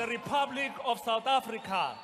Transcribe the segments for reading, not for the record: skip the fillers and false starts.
the Republic of South Africa.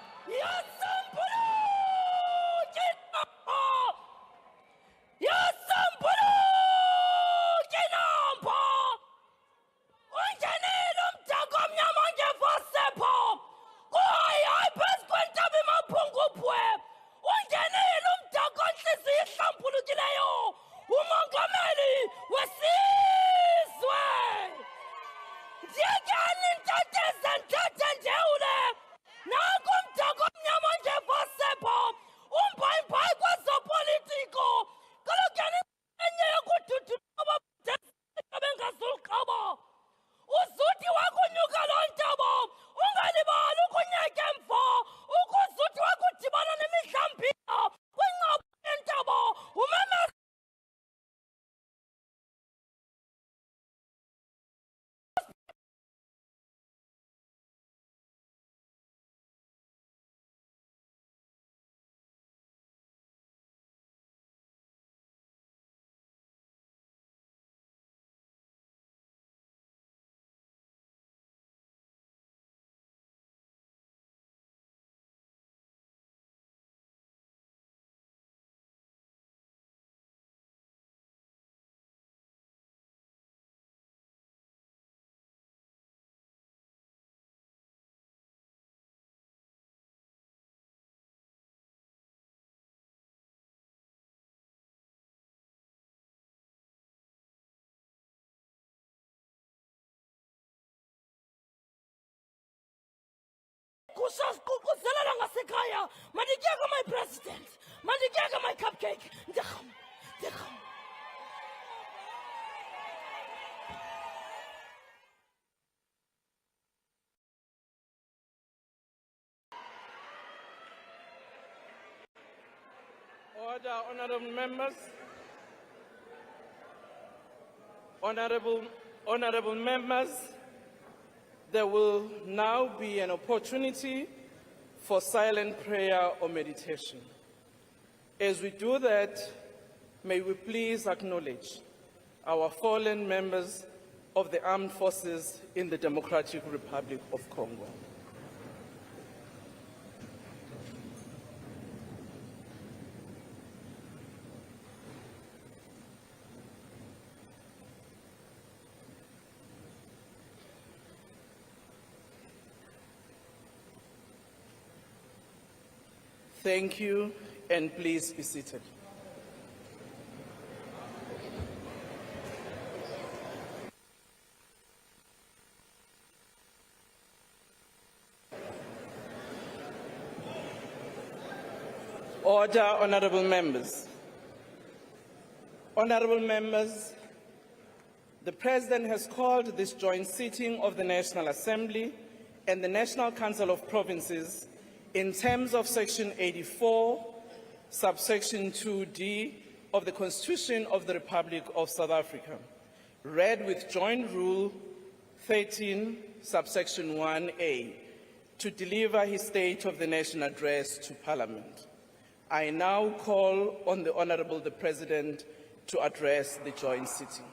My president, my cupcake. Order, honorable members. Honorable members, there will now be an opportunity for silent prayer or meditation. As we do that, may we please acknowledge our fallen members of the armed forces in the Democratic Republic of Congo. Thank you, and please be seated. Order, honorable members. Honorable members, the President has called this joint sitting of the National Assembly and the National Council of Provinces in terms of Section 84, subsection 2D of the Constitution of the Republic of South Africa, read with Joint Rule 13, subsection 1A, to deliver his State of the Nation address to Parliament. I now call on the Honourable the President to address the joint sitting.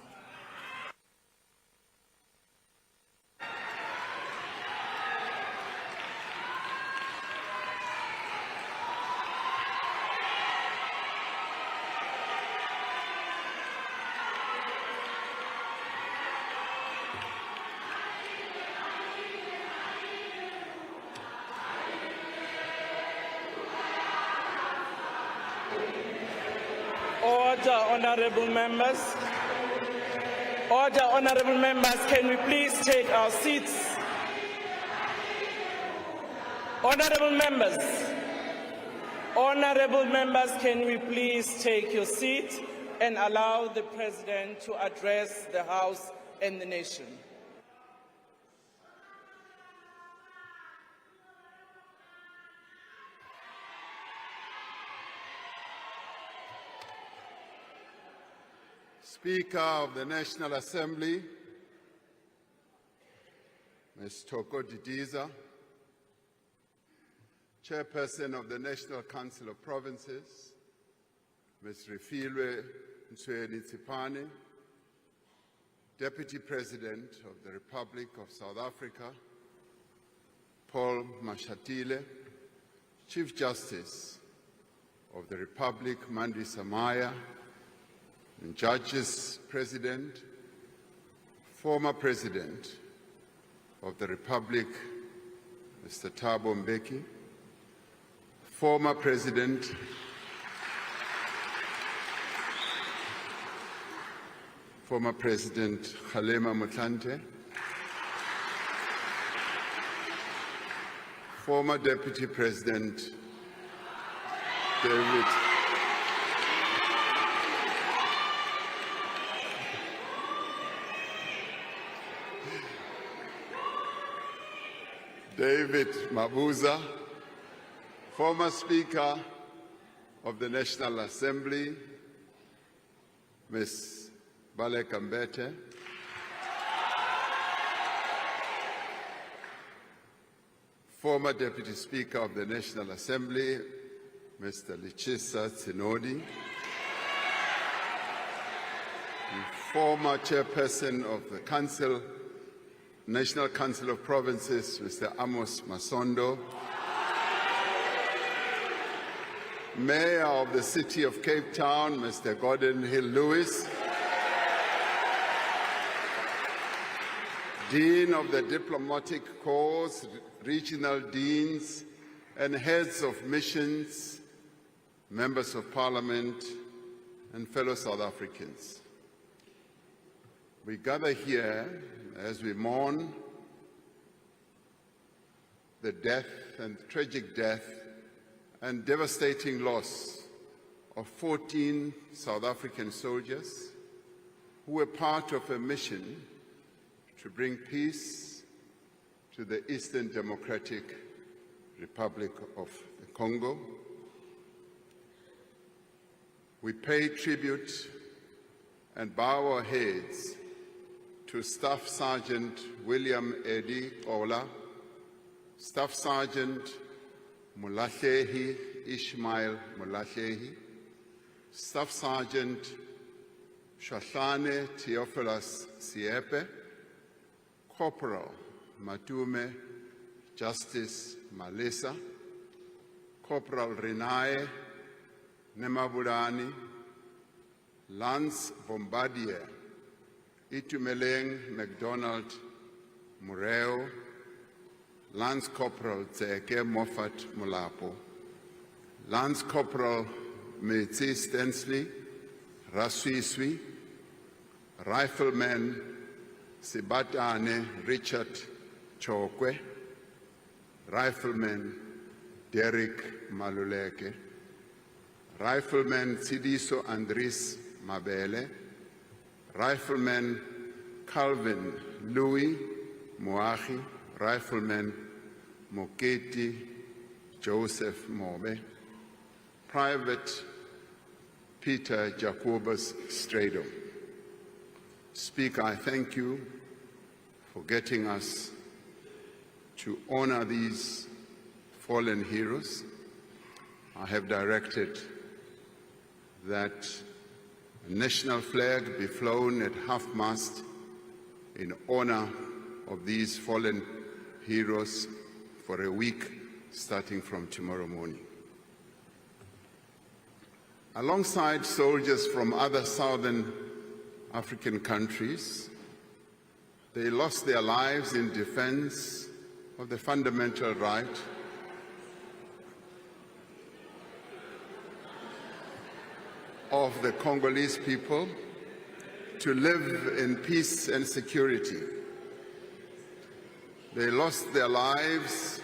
Order, honourable members. Order, honourable members. Can we please take our seats? Honourable members. Honourable members, can we please take your seat and allow the President to address the House and the nation? Speaker of the National Assembly, Ms. Toko Didiza, Chairperson of the National Council of Provinces, Ms. Refilwe Ntshweni-Tsipane, Deputy President of the Republic of South Africa, Paul Mashatile, Chief Justice of the Republic Mandisa Maya, and Judges President, former President of the Republic, Mr. Thabo Mbeki, former President Kgalema Motlanthe, former Deputy President David Mabuza, former Speaker of the National Assembly, Ms. Baleka Mbete, former Deputy Speaker of the National Assembly, Mr. Lichisa Tsinodi, former Chairperson of the National Council of Provinces, Mr. Amos Masondo, Mayor of the City of Cape Town, Mr. Gordon Hill-Lewis, Dean of the Diplomatic Corps, Regional Deans, and Heads of Missions, Members of Parliament, and fellow South Africans. We gather here as we mourn the death and tragic death and devastating loss of 14 South African soldiers who were part of a mission to bring peace to the Eastern Democratic Republic of the Congo. We pay tribute and bow our heads to Staff Sergeant William Eddie Ola, Staff Sergeant Molahlehi Ishmael Molahlehi, Staff Sergeant Shahlane Theophilus Siepe, Corporal Matume Justice Malesa, Corporal Renae Nemabulani, Lance Bombardier Itumeleng MacDonald Mureo, Lance Corporal Tseke Moffat Molapo, Lance Corporal Metsi Stensley Raswiswi, Rifleman Sibatane Richard Chokwe, Rifleman Derek Maluleke, Rifleman Sidiso Andres Mabele, Rifleman Calvin Louis Moahi, Rifleman Moketi Joseph Mobe, Private Peter Jacobus Strado. Speaker, I thank you for getting us to honor these fallen heroes. I have directed that a national flag be flown at half-mast in honor of these fallen heroes for a week starting from tomorrow morning. Alongside soldiers from other southern African countries, they lost their lives in defense of the fundamental right of the Congolese people to live in peace and security. They lost their lives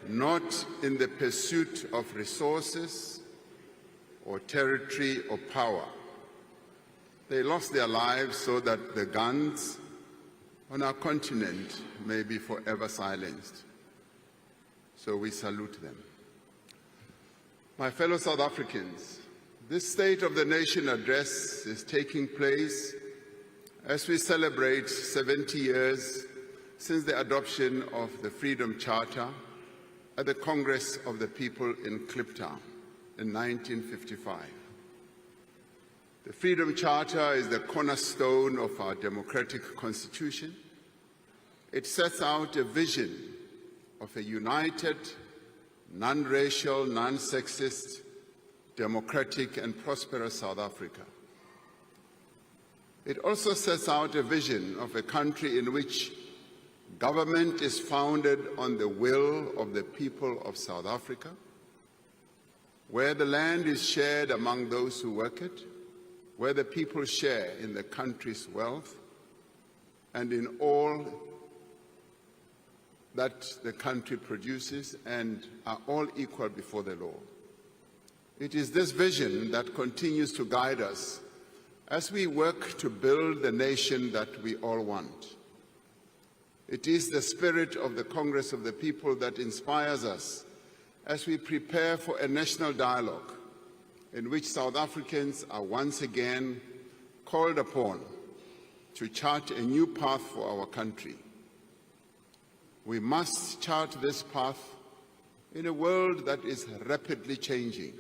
not in the pursuit of resources or territory or power. They lost their lives so that the guns on our continent may be forever silenced. So we salute them. My fellow South Africans, this State of the Nation address is taking place as we celebrate 70 years since the adoption of the Freedom Charter at the Congress of the People in Kliptown in 1955. The Freedom Charter is the cornerstone of our democratic constitution. It sets out a vision of a united, non-racial, non-sexist, democratic and prosperous South Africa. It also sets out a vision of a country in which government is founded on the will of the people of South Africa, where the land is shared among those who work it, where the people share in the country's wealth and in all that the country produces and are all equal before the law. It is this vision that continues to guide us as we work to build the nation that we all want. It is the spirit of the Congress of the People that inspires us as we prepare for a national dialogue in which South Africans are once again called upon to chart a new path for our country. We must chart this path in a world that is rapidly changing.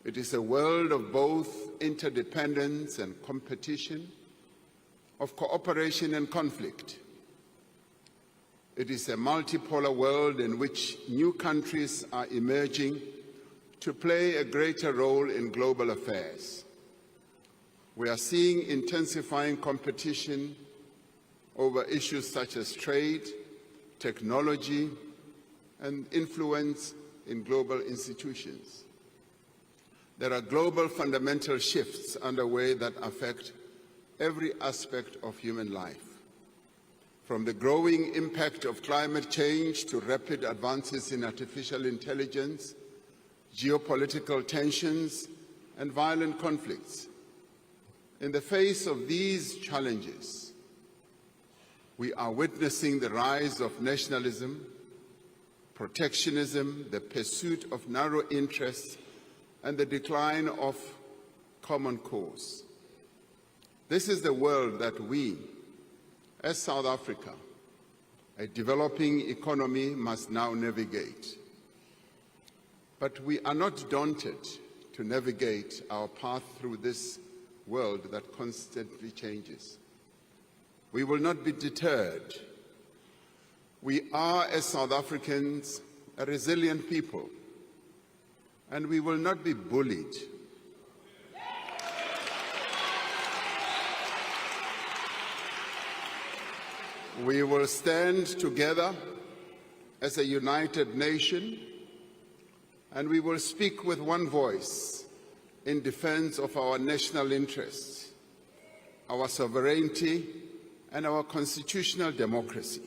It is a world of both interdependence and competition, of cooperation and conflict. It is a multipolar world in which new countries are emerging to play a greater role in global affairs. We are seeing intensifying competition over issues such as trade, technology, and influence in global institutions. There are global fundamental shifts underway that affect every aspect of human life, from the growing impact of climate change to rapid advances in artificial intelligence, geopolitical tensions, and violent conflicts. In the face of these challenges, we are witnessing the rise of nationalism, protectionism, the pursuit of narrow interests, and the decline of common cause. This is the world that we, as South Africa, a developing economy, must now navigate. But we are not daunted to navigate our path through this world that constantly changes. We will not be deterred. We are, as South Africans, a resilient people, and we will not be bullied. We will stand together as a united nation, and we will speak with one voice in defense of our national interests, our sovereignty, and our constitutional democracy.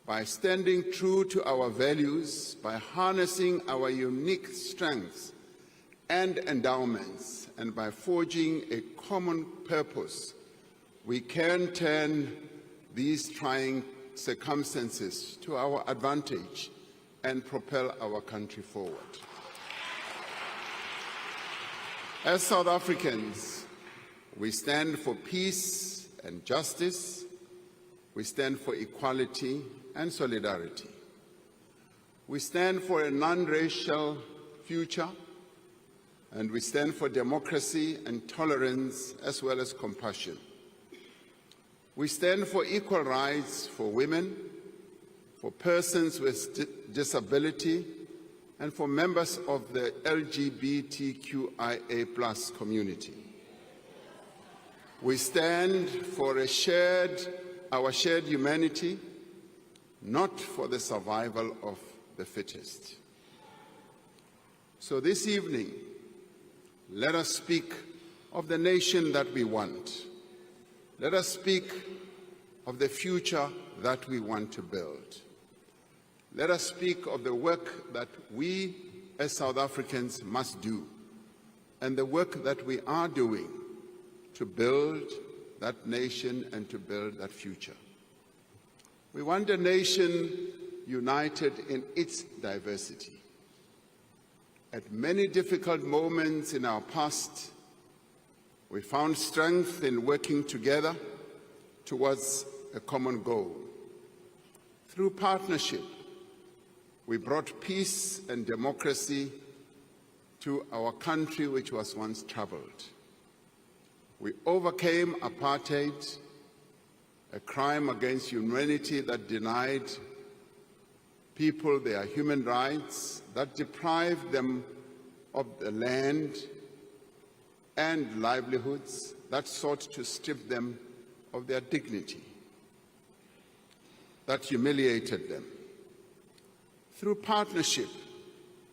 By standing true to our values, by harnessing our unique strengths and endowments, and by forging a common purpose, we can turn these trying circumstances to our advantage and propel our country forward. As South Africans, we stand for peace and justice. We stand for equality and solidarity. We stand for a non-racial future, and we stand for democracy and tolerance as well as compassion. We stand for equal rights for women, for persons with disability, and for members of the LGBTQIA+ community. We stand for our shared humanity, not for the survival of the fittest. So this evening, let us speak of the nation that we want. Let us speak of the future that we want to build. Let us speak of the work that we as South Africans must do, and the work that we are doing to build that nation and to build that future. We want a nation united in its diversity. At many difficult moments in our past, we found strength in working together towards a common goal. Through partnership, we brought peace and democracy to our country, which was once troubled. We overcame apartheid, a crime against humanity that denied people their human rights that deprive them of the land and livelihoods that sought to strip them of their dignity, that humiliated them. Through partnership,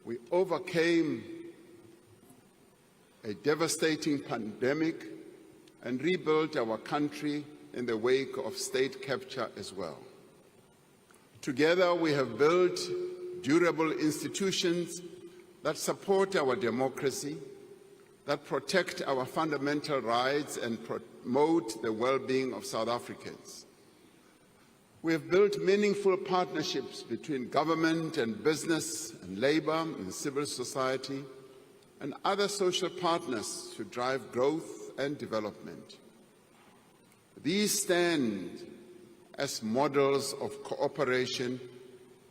we overcame a devastating pandemic and rebuilt our country in the wake of state capture as well. Together, we have built durable institutions that support our democracy, that protect our fundamental rights and promote the well-being of South Africans. We have built meaningful partnerships between government and business and labor and civil society and other social partners to drive growth and development. These stand as models of cooperation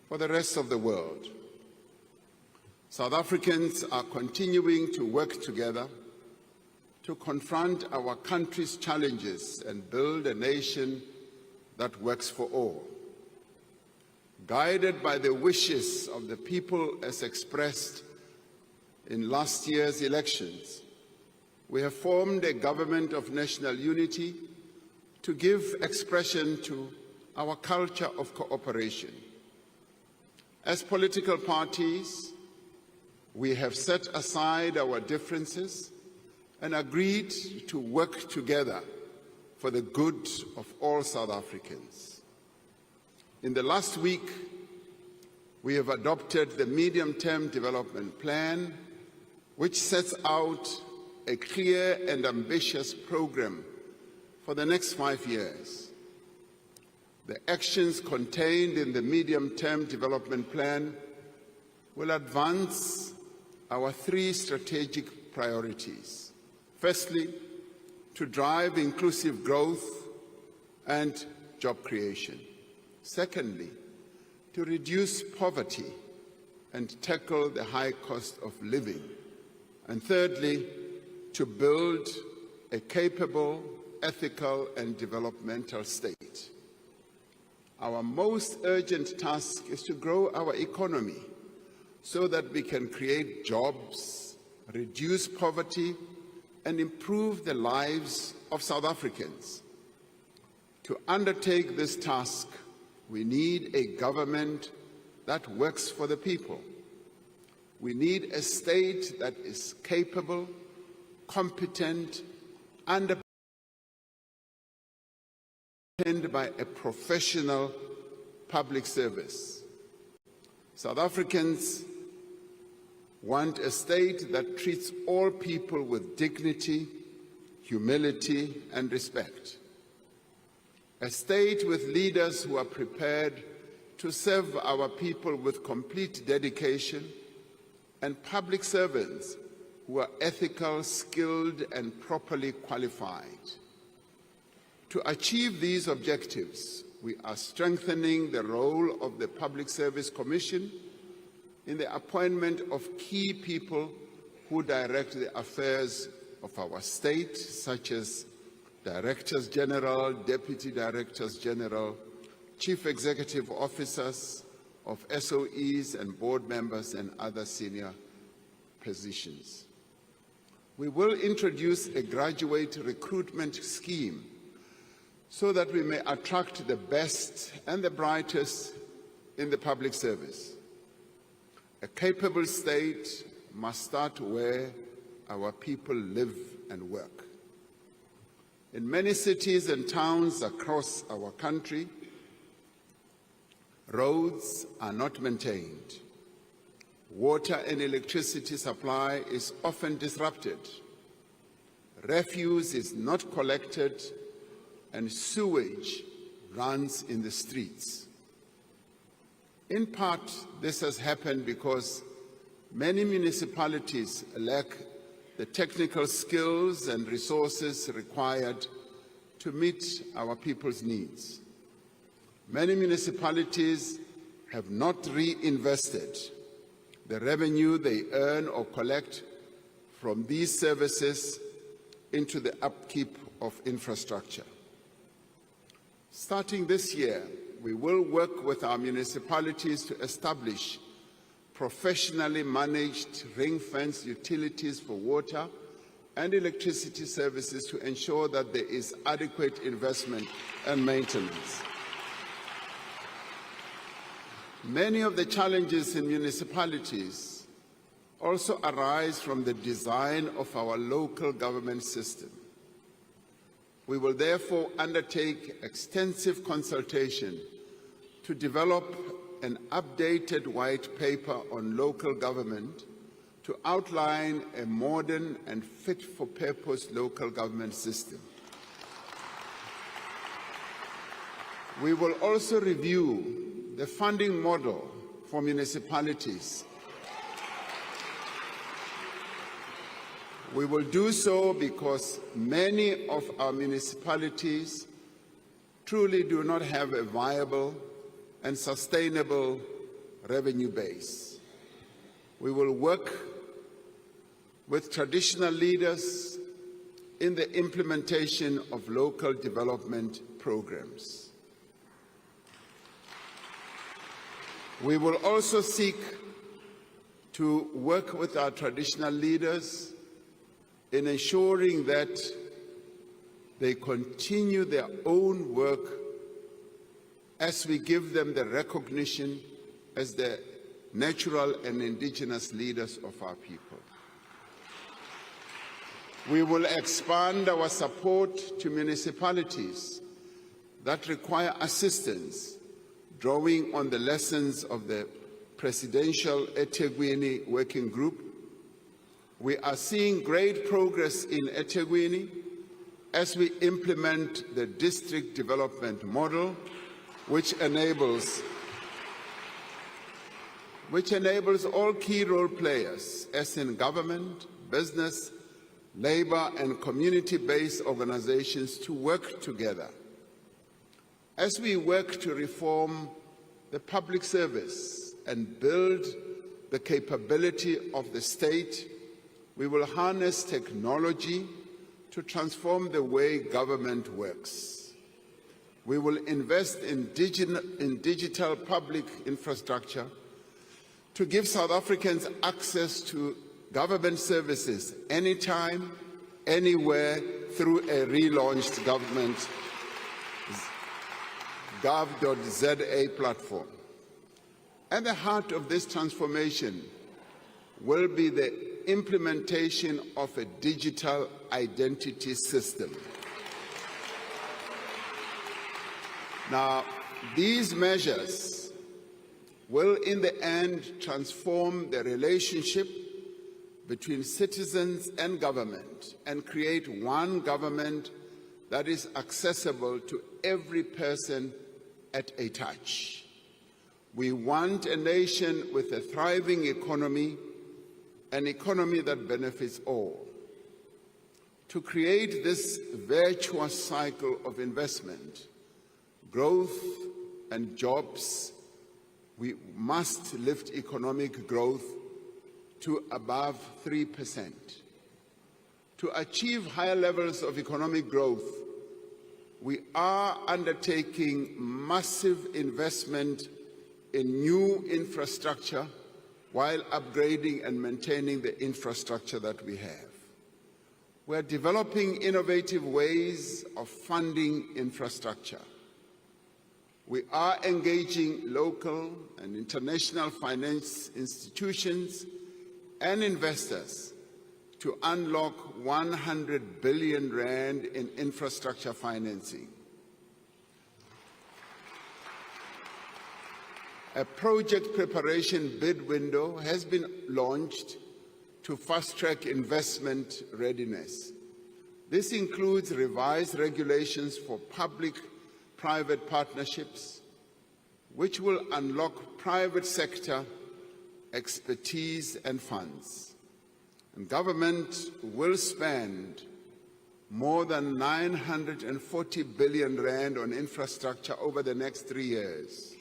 for the rest of the world. South Africans are continuing to work together to confront our country's challenges and build a nation that works for all. Guided by the wishes of the people as expressed in last year's elections, we have formed a government of national unity to give expression to our culture of cooperation. As political parties, we have set aside our differences and agreed to work together for the good of all South Africans. In the last week, we have adopted the Medium-Term Development Plan, which sets out a clear and ambitious program for the next 5 years. The actions contained in the Medium-Term Development Plan will advance our 3 strategic priorities. Firstly, to drive inclusive growth and job creation. Secondly, to reduce poverty and tackle the high cost of living. And thirdly, to build a capable, ethical and developmental state. Our most urgent task is to grow our economy so that we can create jobs, reduce poverty, and improve the lives of South Africans. To undertake this task, we need a government that works for the people. We need a state that is capable, competent, underpinned by a professional public service. South Africans want a state that treats all people with dignity, humility, and respect. A state with leaders who are prepared to serve our people with complete dedication, and public servants who are ethical, skilled, and properly qualified. To achieve these objectives, we are strengthening the role of the Public Service Commission in the appointment of key people who direct the affairs of our state, such as Directors General, Deputy Directors General, Chief Executive Officers of SOEs and board members and other senior positions. We will introduce a graduate recruitment scheme so that we may attract the best and the brightest in the public service. A capable state must start where our people live and work. In many cities and towns across our country, roads are not maintained. Water and electricity supply is often disrupted. Refuse is not collected, and sewage runs in the streets. In part, this has happened because many municipalities lack the technical skills and resources required to meet our people's needs. Many municipalities have not reinvested the revenue they earn or collect from these services into the upkeep of infrastructure. Starting this year, we will work with our municipalities to establish professionally managed ring-fenced utilities for water and electricity services to ensure that there is adequate investment and maintenance. Many of the challenges in municipalities also arise from the design of our local government system. We will therefore undertake extensive consultation to develop an updated white paper on local government to outline a modern and fit-for-purpose local government system. We will also review the funding model for municipalities. We will do so because many of our municipalities truly do not have a viable and sustainable revenue base. We will work with traditional leaders in the implementation of local development programs. We will also seek to work with our traditional leaders in ensuring that they continue their own work as we give them the recognition as the natural and indigenous leaders of our people. We will expand our support to municipalities that require assistance, drawing on the lessons of the Presidential eThekwini Working Group. We are seeing great progress in eThekwini as we implement the district development model, which enables all key role players, as in government, business, labor, and community-based organizations, to work together. As we work to reform the public service and build the capability of the state, we will harness technology to transform the way government works. We will invest in digital public infrastructure to give South Africans access to government services anytime, anywhere, through a relaunched government gov.za platform. At the heart of this transformation will be the implementation of a digital identity system. Now, these measures will in the end transform the relationship between citizens and government and create one government that is accessible to every person at a touch. We want a nation with a thriving economy, an economy that benefits all. To create this virtuous cycle of investment, growth and jobs, we must lift economic growth to above 3%. To achieve higher levels of economic growth, we are undertaking massive investment in new infrastructure while upgrading and maintaining the infrastructure that we have. We are developing innovative ways of funding infrastructure. We are engaging local and international finance institutions and investors to unlock 100 billion rand in infrastructure financing. A project preparation bid window has been launched to fast-track investment readiness. This includes revised regulations for public-private partnerships, which will unlock private sector expertise and funds. And government will spend more than 940 billion rand on infrastructure over the next 3 years.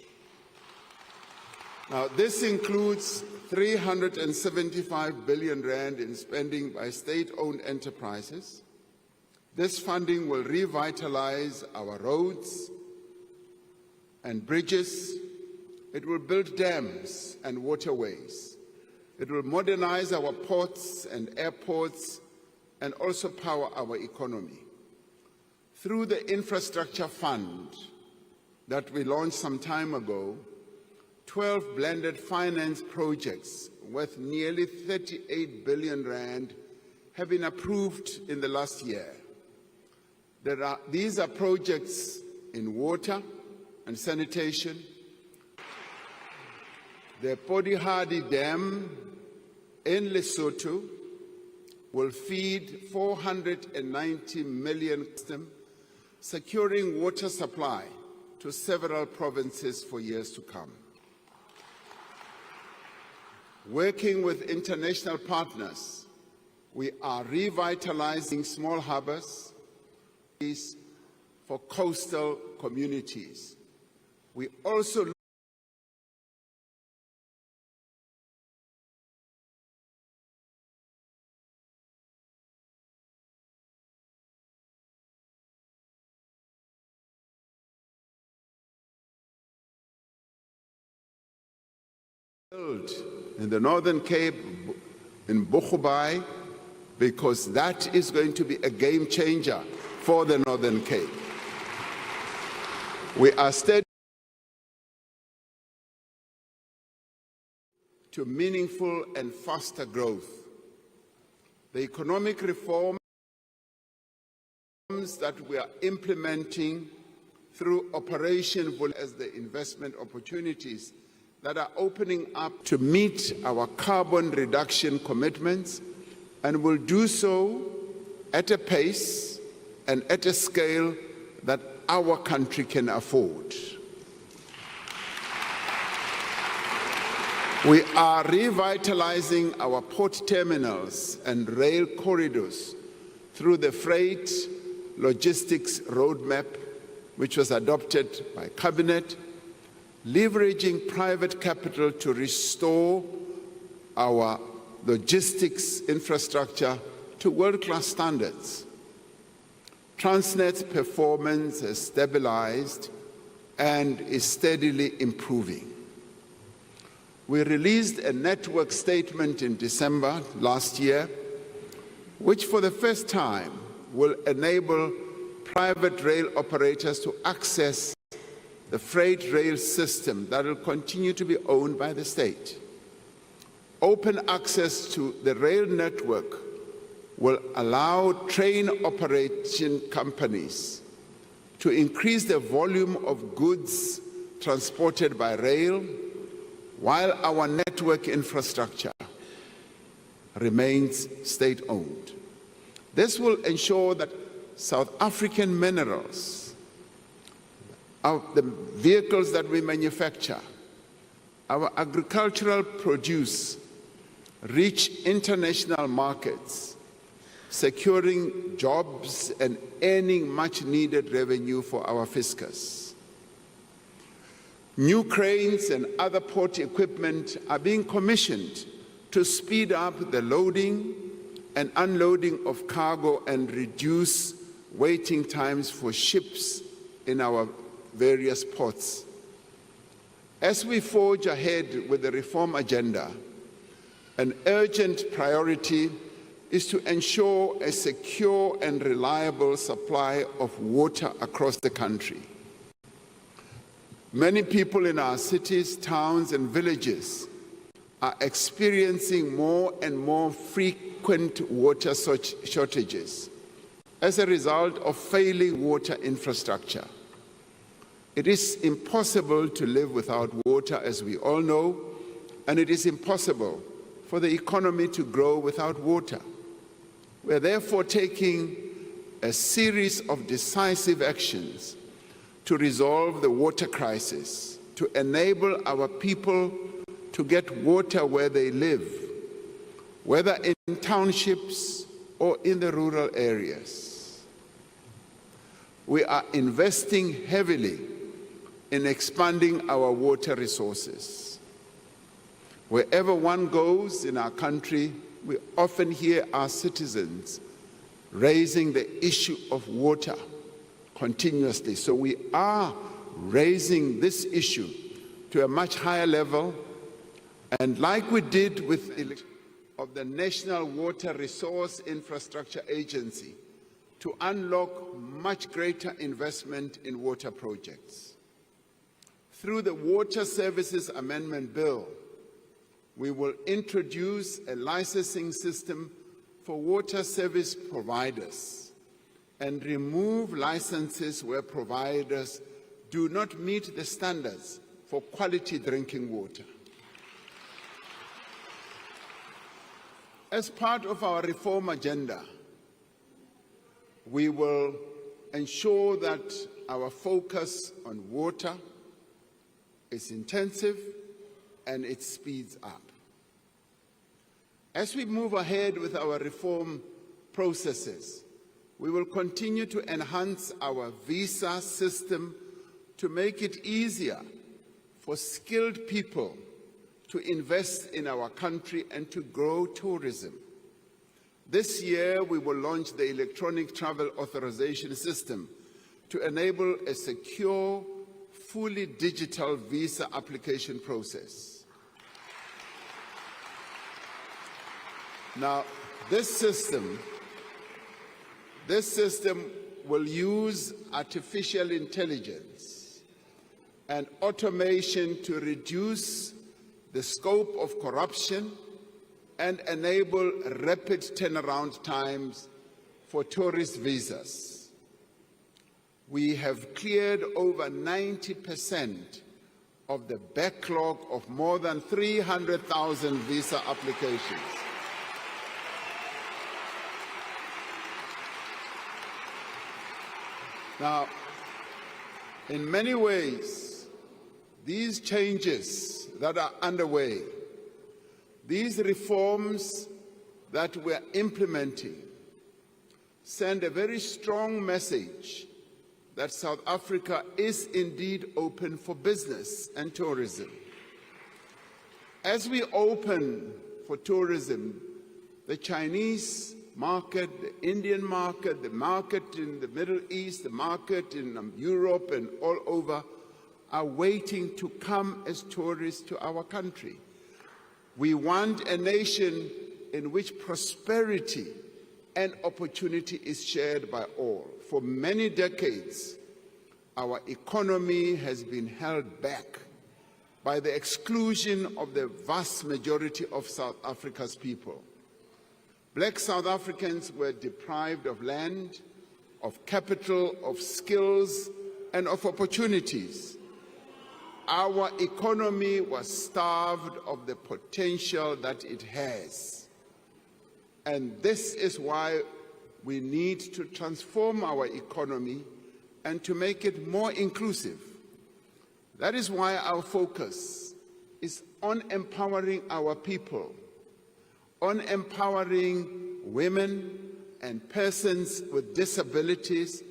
Now, this includes 375 billion rand in spending by state-owned enterprises. This funding will revitalize our roads, and bridges. It will build dams and waterways. It will modernize our ports and airports and also power our economy. Through the infrastructure fund that we launched some time ago, 12 blended finance projects worth nearly 38 billion rand have been approved in the last year. These are projects in water and sanitation. The Podihadi Dam in Lesotho will feed 490 million, securing water supply to several provinces for years to come. Working with international partners, we are revitalizing small harbors for coastal communities. We also in the Northern Cape, in Bochubai, because that is going to be a game changer for the Northern Cape. We are steady to meaningful and faster growth. The economic reforms that we are implementing through Operation as the investment opportunities that are opening up to meet our carbon reduction commitments, and will do so at a pace and at a scale that our country can afford. We are revitalizing our port terminals and rail corridors through the Freight Logistics Roadmap, which was adopted by Cabinet, leveraging private capital to restore our logistics infrastructure to world-class standards. Transnet's performance has stabilized and is steadily improving. We released a network statement in December last year, which for the first time will enable private rail operators to access the freight rail system that will continue to be owned by the state. Open access to the rail network will allow train operation companies to increase the volume of goods transported by rail, while our network infrastructure remains state-owned. This will ensure that South African minerals, the vehicles that we manufacture, our agricultural produce reach international markets, securing jobs and earning much-needed revenue for our fiscus. New cranes and other port equipment are being commissioned to speed up the loading and unloading of cargo and reduce waiting times for ships in our various ports. As we forge ahead with the reform agenda, an urgent priority is to ensure a secure and reliable supply of water across the country. Many people in our cities, towns, and villages are experiencing more and more frequent water shortages as a result of failing water infrastructure. It is impossible to live without water, as we all know, and it is impossible for the economy to grow without water. We are therefore taking a series of decisive actions to resolve the water crisis, to enable our people to get water where they live, whether in townships or in the rural areas. We are investing heavily in expanding our water resources. Wherever one goes in our country, we often hear our citizens raising the issue of water continuously. So we are raising this issue to a much higher level, and like we did with of the National Water Resource Infrastructure Agency, to unlock much greater investment in water projects. Through the Water Services Amendment Bill, we will introduce a licensing system for water service providers and remove licenses where providers do not meet the standards for quality drinking water. As part of our reform agenda, we will ensure that our focus on water is intensive and it speeds up. As we move ahead with our reform processes, we will continue to enhance our visa system to make it easier for skilled people to invest in our country and to grow tourism. This year, we will launch the electronic travel authorization system to enable a secure, fully digital visa application process. Now, this system will use artificial intelligence and automation to reduce the scope of corruption and enable rapid turnaround times for tourist visas. We have cleared over 90% of the backlog of more than 300,000 visa applications. Now, in many ways, these changes that are underway, these reforms that we're implementing, send a very strong message that South Africa is indeed open for business and tourism. As we open for tourism, the Chinese market, the Indian market, the market in the Middle East, the market in Europe and all over are waiting to come as tourists to our country. We want a nation in which prosperity and opportunity is shared by all. For many decades, our economy has been held back by the exclusion of the vast majority of South Africa's people. Black South Africans were deprived of land, of capital, of skills, and of opportunities. Our economy was starved of the potential that it has. And this is why we need to transform our economy and to make it more inclusive. That is why our focus is on empowering our people, on empowering women and persons with disabilities,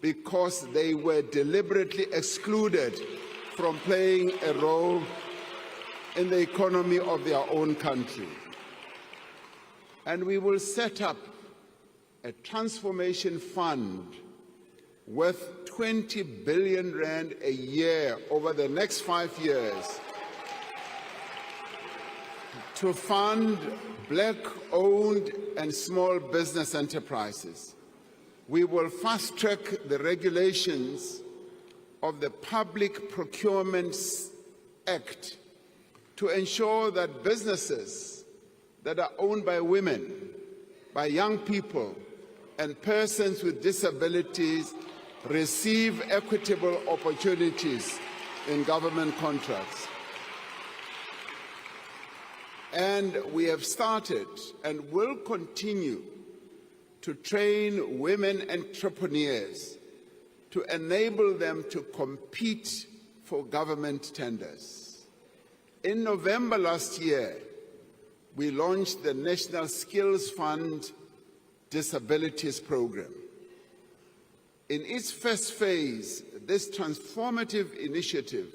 because they were deliberately excluded from playing a role in the economy of their own country. And we will set up a transformation fund worth 20 billion rand a year over the next 5 years to fund Black-owned and small business enterprises. We will fast-track the regulations of the Public Procurement Act to ensure that businesses that are owned by women, by young people, and persons with disabilities receive equitable opportunities in government contracts. And we have started and will continue to train women entrepreneurs to enable them to compete for government tenders. In November last year, we launched the National Skills Fund Disabilities Program. In its first phase, this transformative initiative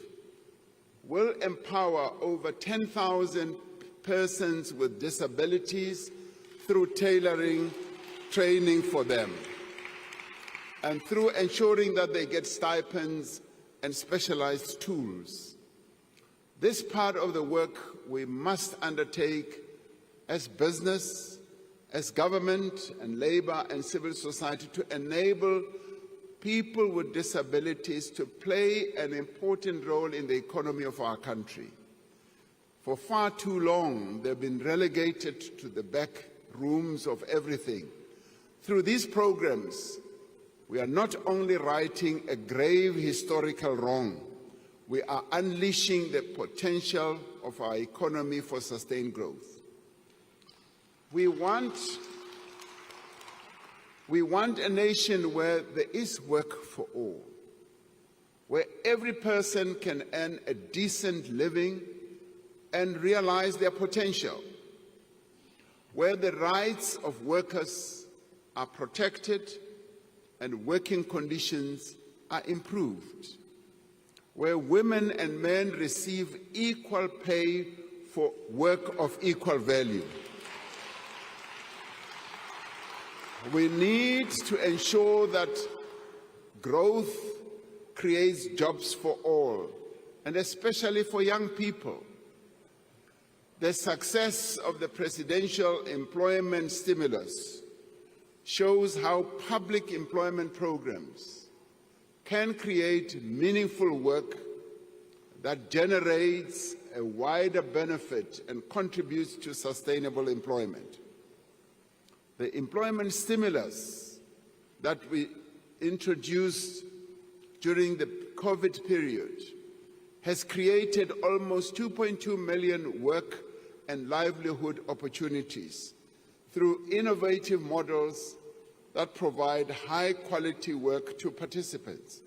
will empower over 10,000 persons with disabilities through tailoring training for them and through ensuring that they get stipends and specialized tools. This part of the work we must undertake as business, as government and labor and civil society to enable people with disabilities to play an important role in the economy of our country. For far too long, they've been relegated to the back rooms of everything. Through these programs, we are not only righting a grave historical wrong, we are unleashing the potential of our economy for sustained growth. We want a nation where there is work for all, where every person can earn a decent living and realize their potential, where the rights of workers are protected and working conditions are improved, where women and men receive equal pay for work of equal value. We need to ensure that growth creates jobs for all, and especially for young people. The success of the presidential employment stimulus shows how public employment programs can create meaningful work that generates a wider benefit and contributes to sustainable employment. The employment stimulus that we introduced during the COVID period has created almost 2.2 million work and livelihood opportunities through innovative models that provide high-quality work to participants.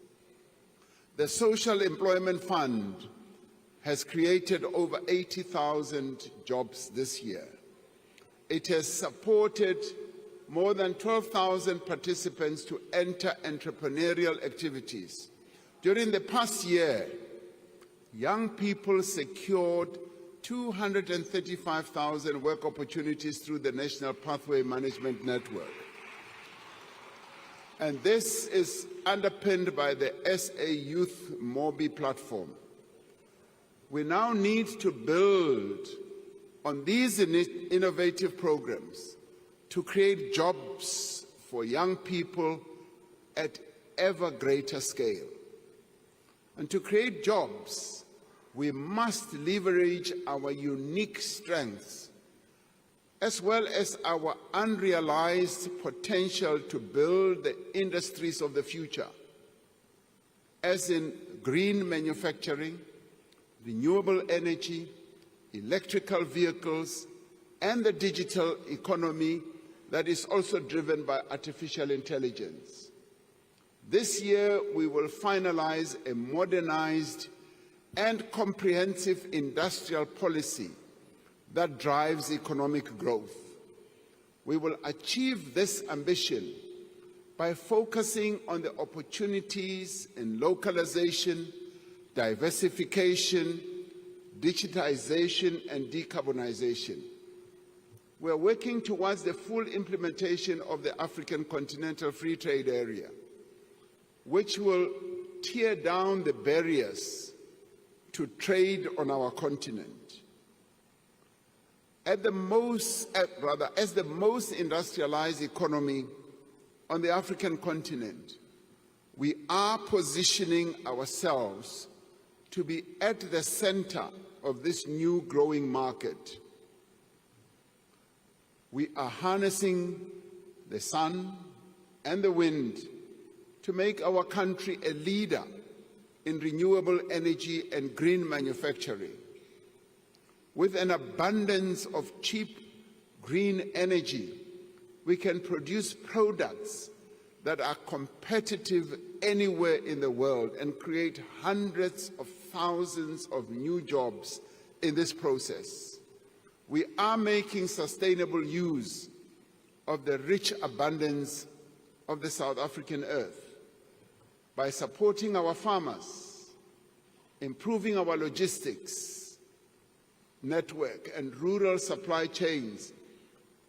The Social Employment Fund has created over 80,000 jobs this year. It has supported more than 12,000 participants to enter entrepreneurial activities. During the past year, young people secured 235,000 work opportunities through the National Pathway Management Network. And this is underpinned by the SA Youth Mobi platform. We now need to build on these innovative programs to create jobs for young people at ever greater scale. And to create jobs, we must leverage our unique strengths as well as our unrealized potential to build the industries of the future, as in green manufacturing, renewable energy, electrical vehicles, and the digital economy that is also driven by artificial intelligence. This year, we will finalize a modernized and comprehensive industrial policy that drives economic growth. We will achieve this ambition by focusing on the opportunities in localization, diversification, digitization, and decarbonization. We are working towards the full implementation of the African Continental Free Trade Area, which will tear down the barriers to trade on our continent. As the most industrialized economy on the African continent, we are positioning ourselves to be at the center of this new growing market. We are harnessing the sun and the wind to make our country a leader in renewable energy and green manufacturing. With an abundance of cheap green energy, we can produce products that are competitive anywhere in the world and create hundreds of thousands of new jobs in this process. We are making sustainable use of the rich abundance of the South African earth by supporting our farmers, improving our logistics network and rural supply chains,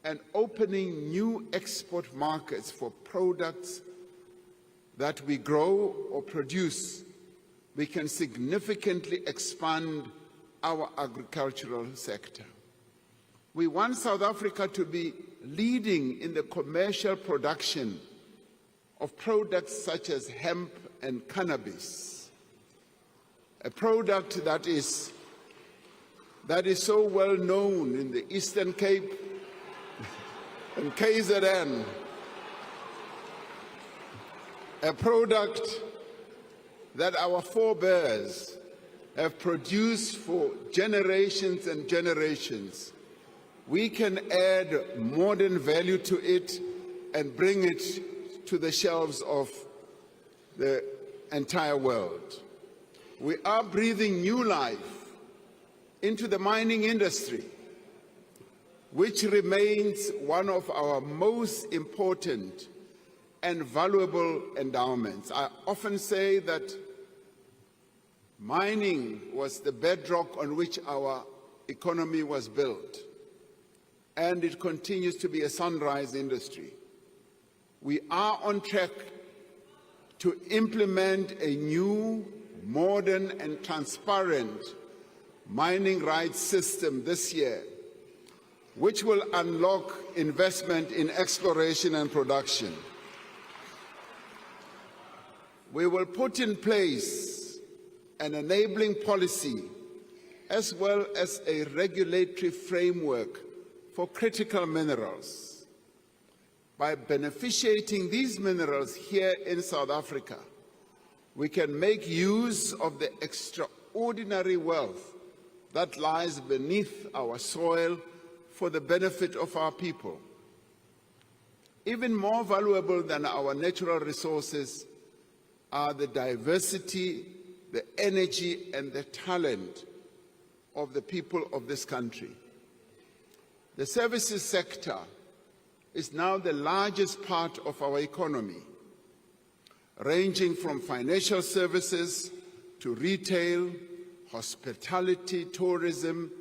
and opening new export markets for products that we grow or produce we can significantly expand our agricultural sector. We want South Africa to be leading in the commercial production of products such as hemp and cannabis, a product that is so well known in the Eastern Cape and KZN, a product that our forebears have produced for generations and generations. We can add modern value to it and bring it to the shelves of the entire world. We are breathing new life into the mining industry, which remains one of our most important and valuable endowments. I often say that mining was the bedrock on which our economy was built, and it continues to be a sunrise industry. We are on track to implement a new, modern and transparent mining rights system this year, which will unlock investment in exploration and production. We will put in place an enabling policy as well as a regulatory framework for critical minerals. By beneficiating these minerals here in South Africa, we can make use of the extraordinary wealth that lies beneath our soil for the benefit of our people. Even more valuable than our natural resources are the diversity, the energy and the talent of the people of this country. The services sector is now the largest part of our economy, ranging from financial services to retail, hospitality, tourism,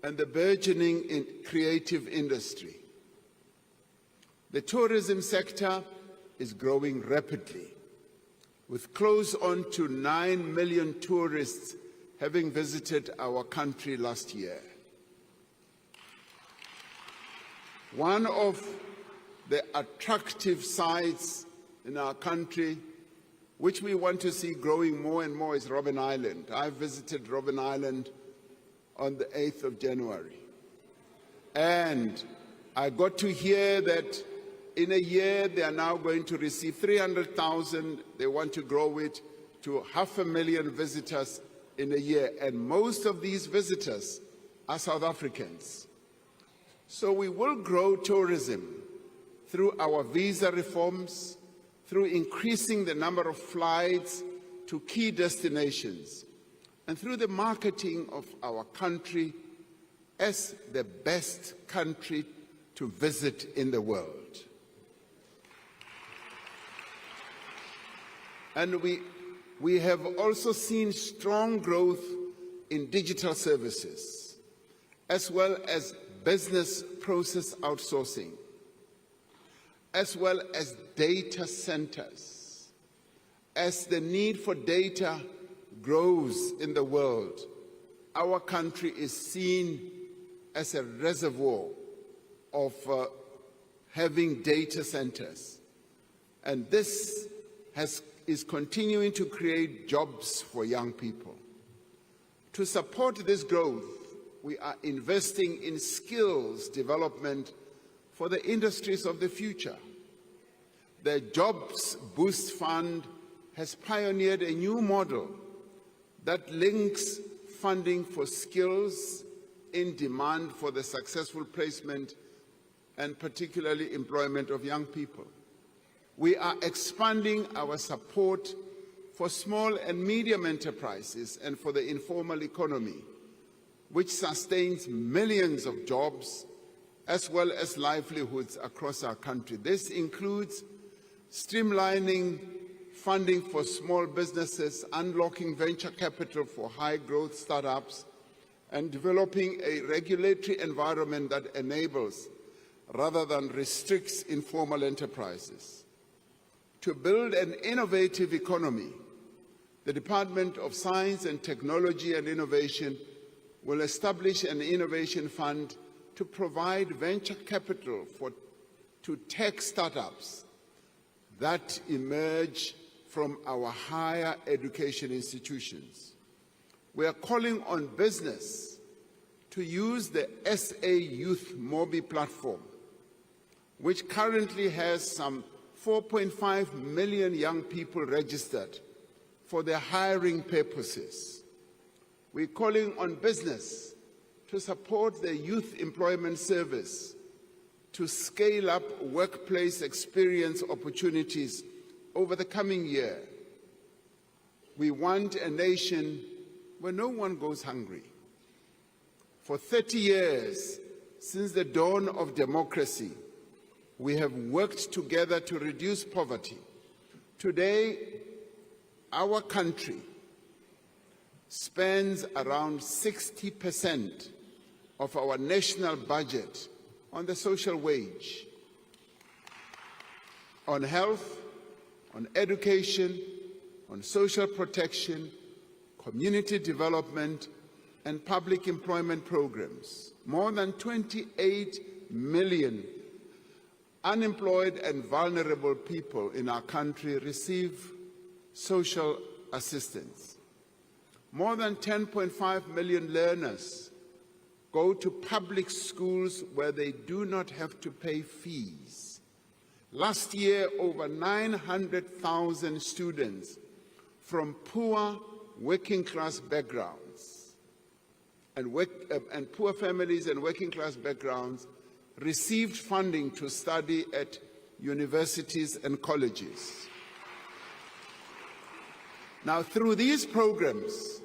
and the burgeoning creative industry. The tourism sector is growing rapidly, with close on to 9 million tourists having visited our country last year. One of the attractive sites in our country, which we want to see growing more and more, is Robben Island. I visited Robben Island on the 8th of January. And I got to hear that in a year they are now going to receive 300,000. They want to grow it to 500,000 visitors in a year. And most of these visitors are South Africans. So we will grow tourism through our visa reforms, through increasing the number of flights to key destinations, and through the marketing of our country as the best country to visit in the world. And we have also seen strong growth in digital services, as well as business process outsourcing, as well as data centers. As the need for data grows in the world, our country is seen as a reservoir of having data centers. And this is continuing to create jobs for young people. To support this growth, we are investing in skills development for the industries of the future. The Jobs Boost Fund has pioneered a new model that links funding for skills in demand for the successful placement and particularly employment of young people. We are expanding our support for small and medium enterprises and for the informal economy, which sustains millions of jobs as well as livelihoods across our country. This includes streamlining funding for small businesses, unlocking venture capital for high-growth startups, and developing a regulatory environment that enables rather than restricts informal enterprises. To build an innovative economy, the Department of Science and Technology and Innovation will establish an innovation fund to provide venture capital to tech startups that emerge from our higher education institutions. We are calling on business to use the SA Youth Mobi platform, which currently has some 4.5 million young people registered for their hiring purposes. We're calling on business to support the Youth Employment Service to scale up workplace experience opportunities over the coming year. We want a nation where no one goes hungry. For 30 years, since the dawn of democracy, we have worked together to reduce poverty. Today, our country spends around 60% of our national budget on the social wage, on health, on education, on social protection, community development, and public employment programs. More than 28 million unemployed and vulnerable people in our country receive social assistance. More than 10.5 million learners go to public schools where they do not have to pay fees. Last year, over 900,000 students from poor working-class backgrounds and poor families and working-class backgrounds received funding to study at universities and colleges. Now, through these programs,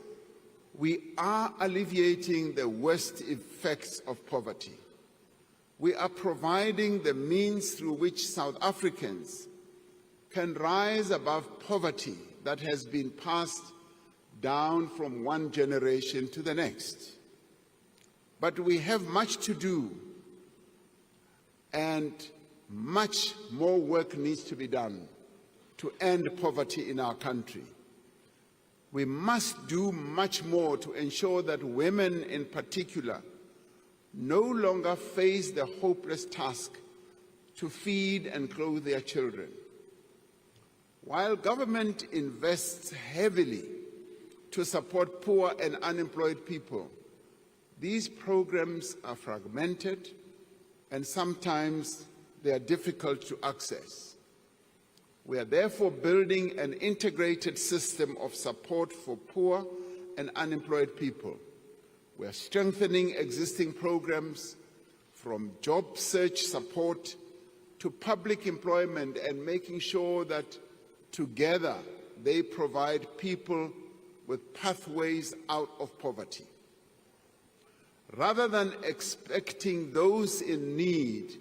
we are alleviating the worst effects of poverty. We are providing the means through which South Africans can rise above poverty that has been passed down from one generation to the next. But we have much to do, and much more work needs to be done to end poverty in our country. We must do much more to ensure that women in particular no longer face the hopeless task to feed and clothe their children. While government invests heavily to support poor and unemployed people, these programs are fragmented and sometimes they are difficult to access. We are therefore building an integrated system of support for poor and unemployed people. We are strengthening existing programs from job search support to public employment and making sure that together they provide people with pathways out of poverty. Rather than expecting those in need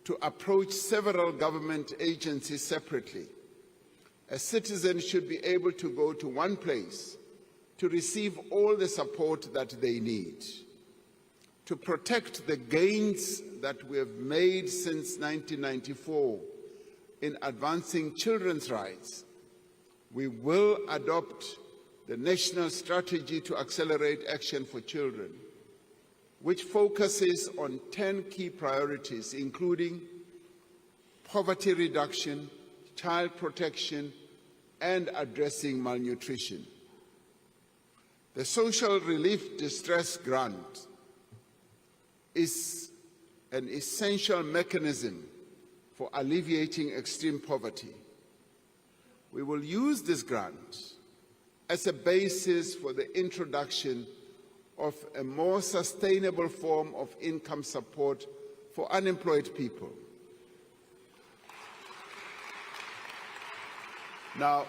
to approach several government agencies separately, a citizen should be able to go to one place to receive all the support that they need. To protect the gains that we have made since 1994 in advancing children's rights, we will adopt the National Strategy to Accelerate Action for Children, which focuses on 10 key priorities, including poverty reduction, child protection, and addressing malnutrition. The Social Relief Distress Grant is an essential mechanism for alleviating extreme poverty. We will use this grant as a basis for the introduction of a more sustainable form of income support for unemployed people. Now,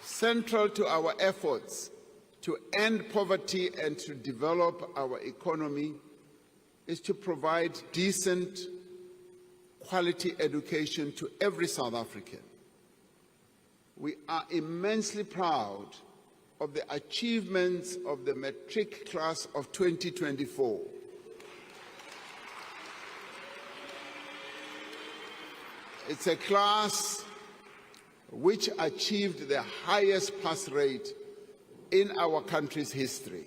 central to our efforts to end poverty and to develop our economy is to provide decent, quality education to every South African. We are immensely proud of the achievements of the matric class of 2024. It's a class which achieved the highest pass rate in our country's history.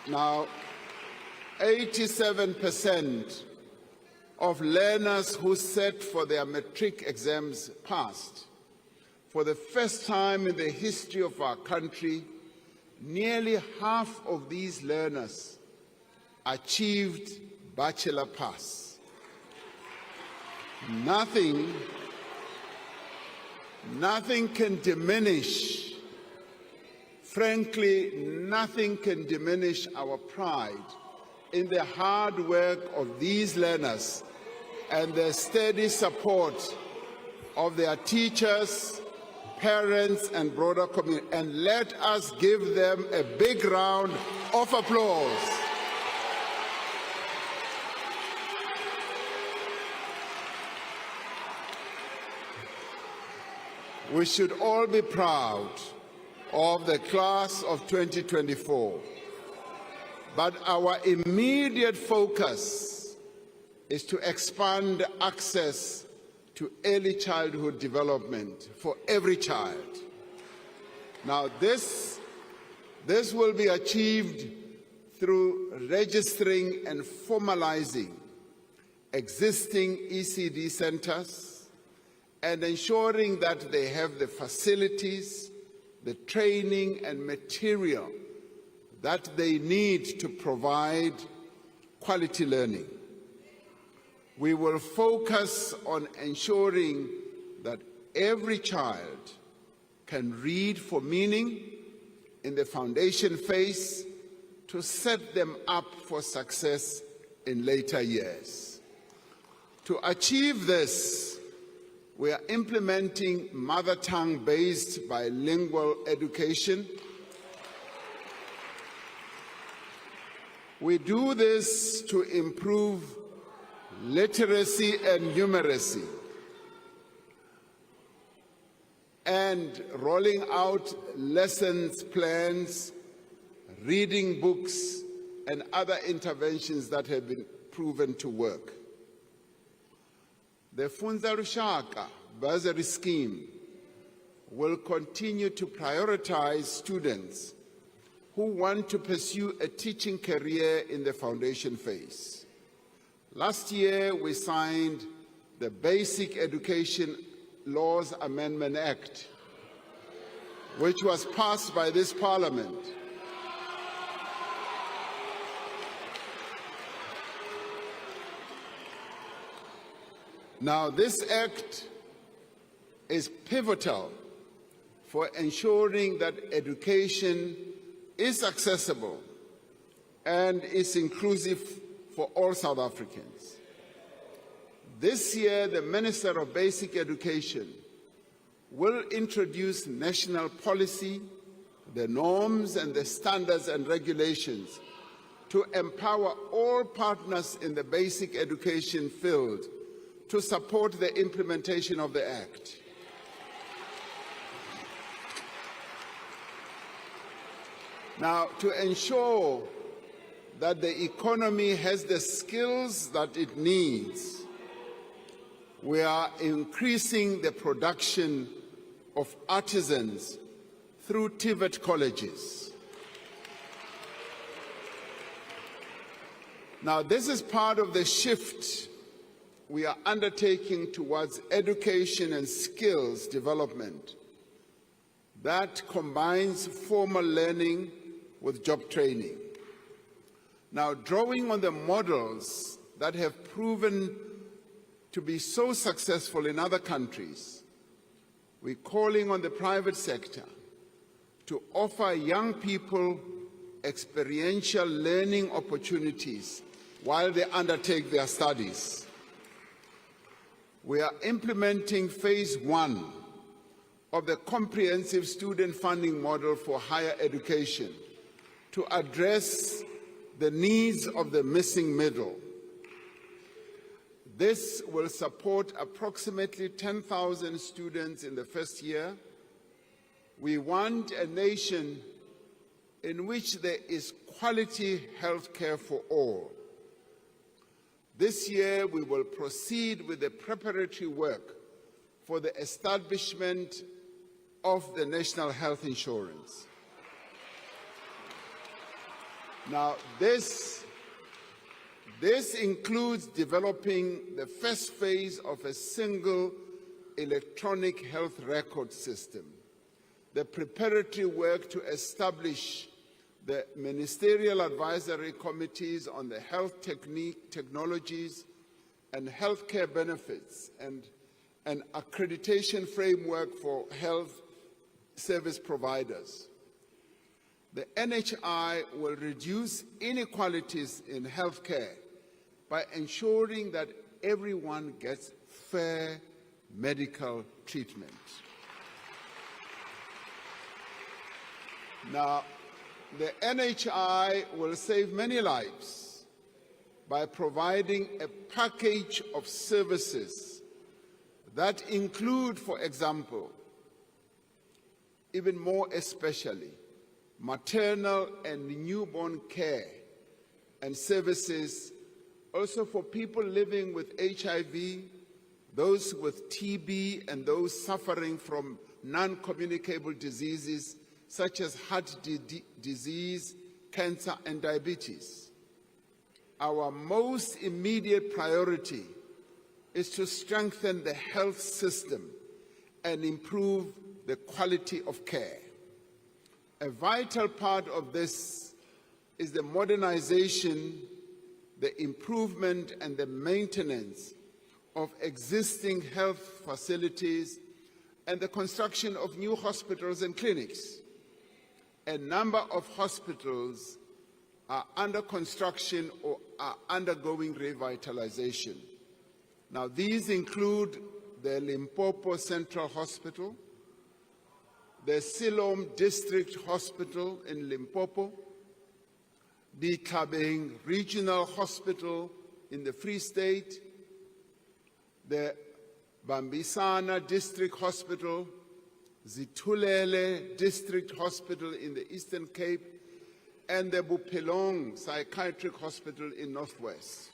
Now, 87% of learners who sat for their matric exams passed. For the first time in the history of our country, nearly half of these learners achieved bachelor pass. Nothing can diminish, frankly, nothing can diminish our pride in the hard work of these learners and the steady support of their teachers, parents, and broader community. And let us give them a big round of applause. We should all be proud of the class of 2024. But our immediate focus is to expand access to early childhood development for every child. Now, this will be achieved through registering and formalizing existing ECD centers and ensuring that they have the facilities, the training and material that they need to provide quality learning. We will focus on ensuring that every child can read for meaning in the foundation phase to set them up for success in later years. To achieve this, we are implementing mother tongue-based bilingual education. We do this to improve literacy and numeracy, and rolling out lessons plans, reading books, and other interventions that have been proven to work. The Funza Lushaka bursary scheme will continue to prioritize students who want to pursue a teaching career in the foundation phase. Last year, we signed the Basic Education Laws Amendment Act, which was passed by this Parliament. Now, this act is pivotal for ensuring that education is accessible and is inclusive for all South Africans. This year, the Minister of Basic Education will introduce national policy, the norms and the standards and regulations to empower all partners in the basic education field to support the implementation of the Act. Now, to ensure that the economy has the skills that it needs, we are increasing the production of artisans through TVET colleges. Now, this is part of the shift we are undertaking towards education and skills development that combines formal learning with job training. Now, drawing on the models that have proven to be so successful in other countries, we're calling on the private sector to offer young people experiential learning opportunities while they undertake their studies. We are implementing phase 1 of the comprehensive student funding model for higher education to address the needs of the missing middle. This will support approximately 10,000 students in the first year. We want a nation in which there is quality health care for all. This year, we will proceed with the preparatory work for the establishment of the National Health Insurance. Now, this includes developing the first phase of a single electronic health record system, the preparatory work to establish the Ministerial Advisory Committees on the Health Technologies and Healthcare Benefits, and an accreditation framework for health service providers. The NHI will reduce inequalities in healthcare by ensuring that everyone gets fair medical treatment. Now, the NHI will save many lives by providing a package of services that include, for example, even more especially, maternal and newborn care and services also for people living with HIV, those with TB, and those suffering from non-communicable diseases such as heart disease, cancer, and diabetes. Our most immediate priority is to strengthen the health system and improve the quality of care. A vital part of this is the modernization, the improvement, and the maintenance of existing health facilities and the construction of new hospitals and clinics. A number of hospitals are under construction or are undergoing revitalization. Now, these include the Limpopo Central Hospital, the Siloam District Hospital in Limpopo, the Tlhabeng Regional Hospital in the Free State, the Bambisana District Hospital, Zitulele District Hospital in the Eastern Cape, and the Buphelong Psychiatric Hospital in Northwest.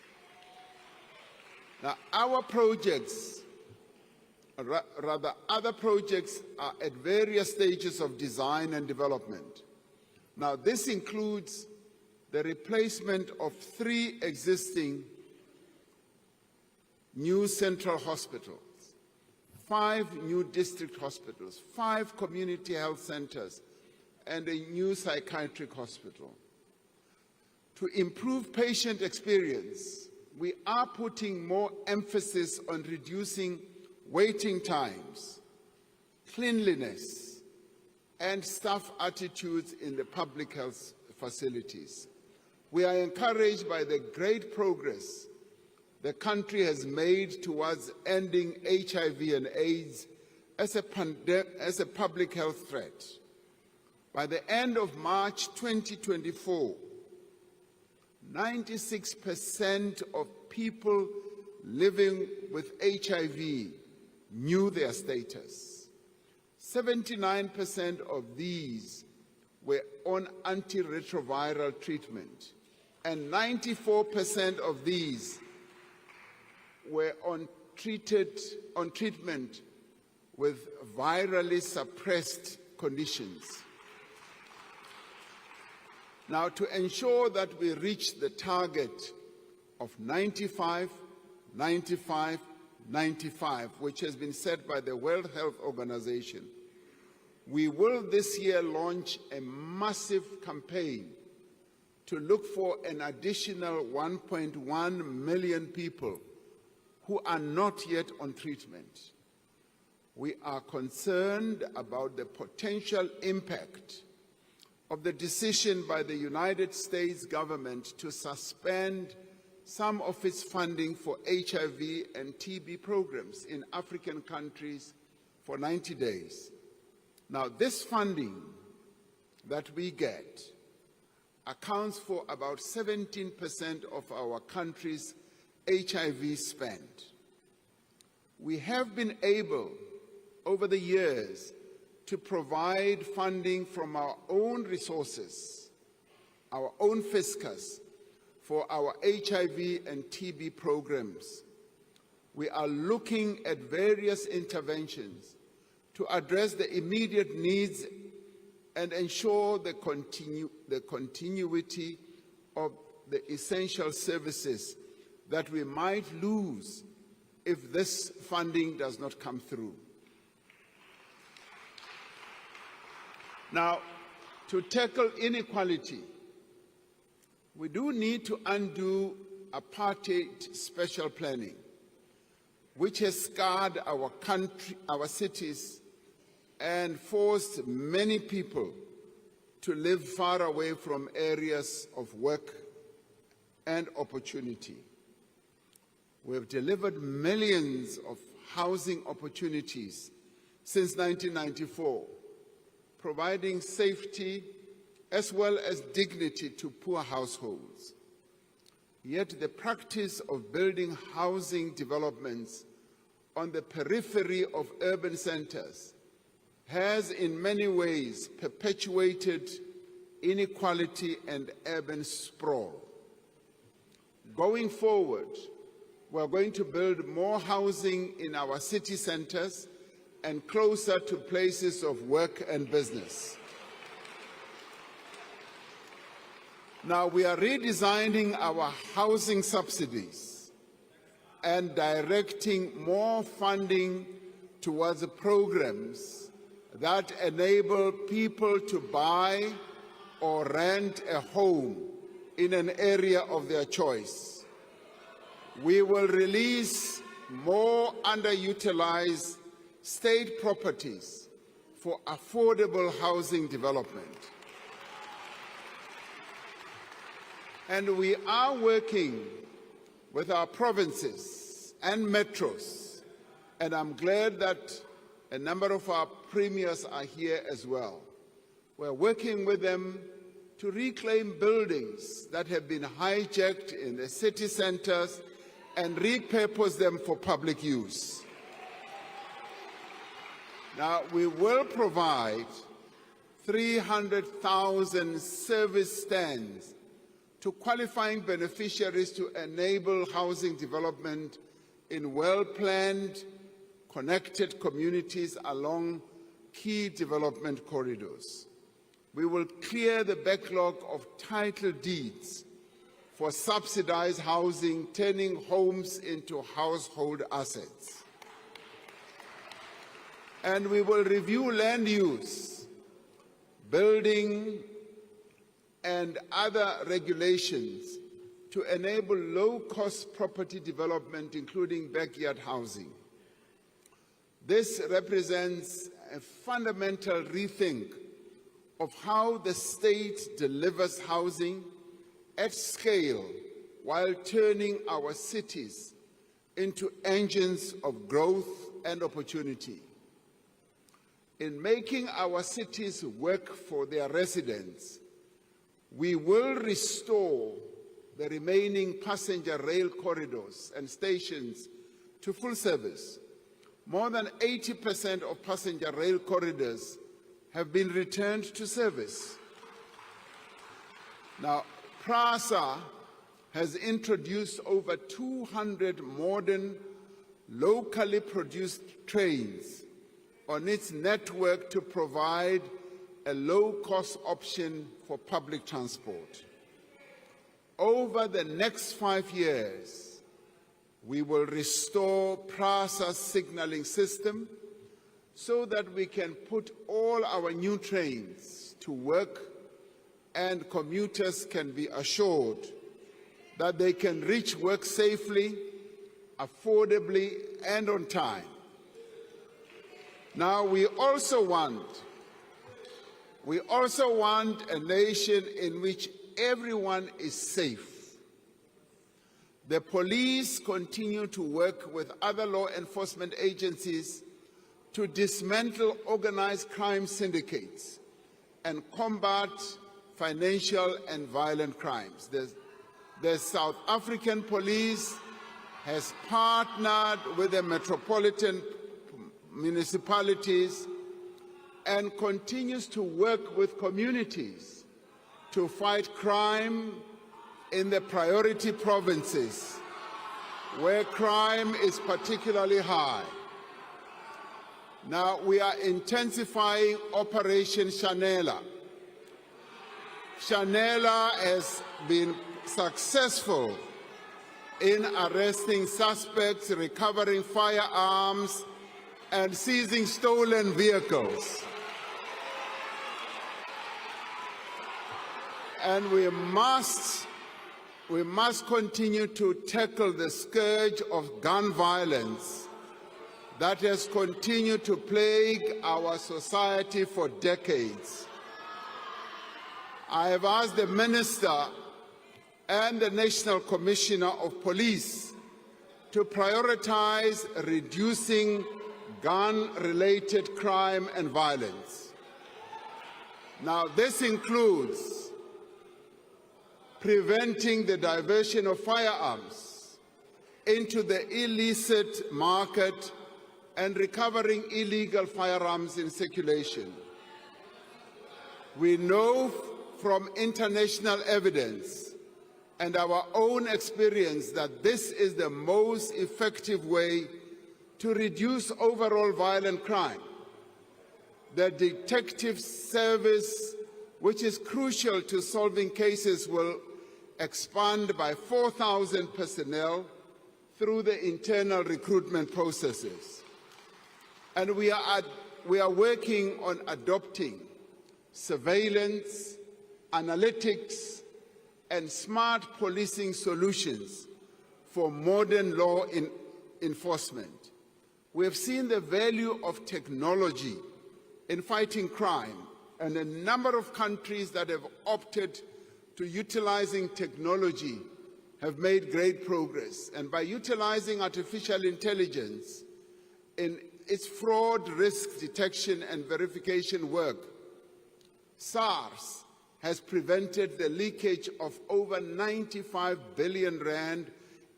Now, our projects, rather other projects, are at various stages of design and development. Now, this includes the replacement of 3 existing new central hospitals, 5 new district hospitals, 5 community health centers, and a new psychiatric hospital. To improve patient experience, we are putting more emphasis on reducing waiting times, cleanliness, and staff attitudes in the public health facilities. We are encouraged by the great progress the country has made towards ending HIV and AIDS as a public health threat. By the end of March 2024, 96% of people living with HIV knew their status. 79% of these were on antiretroviral treatment, and 94% of these were on treatment with virally suppressed conditions. Now, to ensure that we reach the target of 95, 95, 95, which has been set by the World Health Organization, we will this year launch a massive campaign to look for an additional 1.1 million people who are not yet on treatment. We are concerned about the potential impact of the decision by the United States government to suspend some of its funding for HIV and TB programs in African countries for 90 days. Now, this funding that we get accounts for about 17% of our country's HIV spend. We have been able, over the years, to provide funding from our own resources, our own fiscus, for our HIV and TB programs. We are looking at various interventions to address the immediate needs and ensure the continuity of the essential services that we might lose if this funding does not come through. Now, to tackle inequality, we do need to undo apartheid special planning, which has scarred our country, our cities, and forced many people to live far away from areas of work and opportunity. We have delivered millions of housing opportunities since 1994, providing safety as well as dignity to poor households. Yet the practice of building housing developments on the periphery of urban centers has in many ways perpetuated inequality and urban sprawl. Going forward, we are going to build more housing in our city centers and closer to places of work and business. Now, we are redesigning our housing subsidies and directing more funding towards programs that enable people to buy or rent a home in an area of their choice. We will release more underutilized state properties for affordable housing development. And we are working with our provinces and metros, and I'm glad that a number of our premiers are here as well. We're working with them to reclaim buildings that have been hijacked in the city centers and repurpose them for public use. Now, we will provide 300,000 service stands to qualifying beneficiaries to enable housing development in well-planned, connected communities along key development corridors. We will clear the backlog of title deeds for subsidized housing, turning homes into household assets. And we will review land use, building, and other regulations to enable low-cost property development, including backyard housing. This represents a fundamental rethink of how the state delivers housing at scale while turning our cities into engines of growth and opportunity. In making our cities work for their residents, we will restore the remaining passenger rail corridors and stations to full service. More than 80% of passenger rail corridors have been returned to service. Now, PRASA has introduced over 200 modern, locally produced trains on its network to provide a low-cost option for public transport. Over the next 5 years, we will restore PRASA's signaling system so that we can put all our new trains to work and commuters can be assured that they can reach work safely, affordably, and on time. Now, we also want a nation in which everyone is safe. The police continue to work with other law enforcement agencies to dismantle organized crime syndicates and combat financial and violent crimes. The South African police has partnered with the metropolitan municipalities and continues to work with communities to fight crime in the priority provinces where crime is particularly high. Now, we are intensifying Operation Shanela. Shanela has been successful in arresting suspects, recovering firearms, and seizing stolen vehicles. And we must continue to tackle the scourge of gun violence that has continued to plague our society for decades. I have asked the Minister and the National Commissioner of Police to prioritize reducing gun-related crime and violence. Now, this includes preventing the diversion of firearms into the illicit market and recovering illegal firearms in circulation. We know from international evidence and our own experience that this is the most effective way to reduce overall violent crime. The detective service, which is crucial to solving cases, will expand by 4,000 personnel through the internal recruitment processes. And we are working on adopting surveillance, analytics, and smart policing solutions for modern law enforcement. We have seen the value of technology in fighting crime, and a number of countries that have opted to utilizing technology have made great progress. And by utilizing artificial intelligence in its fraud risk detection and verification work, SARS has prevented the leakage of over 95 billion rand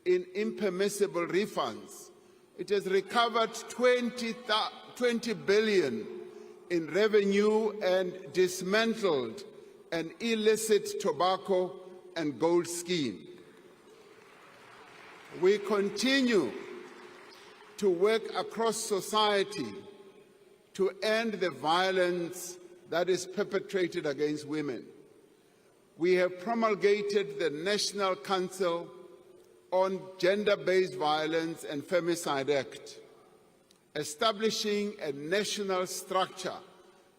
in impermissible refunds. It has recovered 20 billion in revenue and dismantled an illicit tobacco and gold scheme. We continue to work across society to end the violence that is perpetrated against women. We have promulgated the National Council on Gender-Based Violence and Femicide Act, establishing a national structure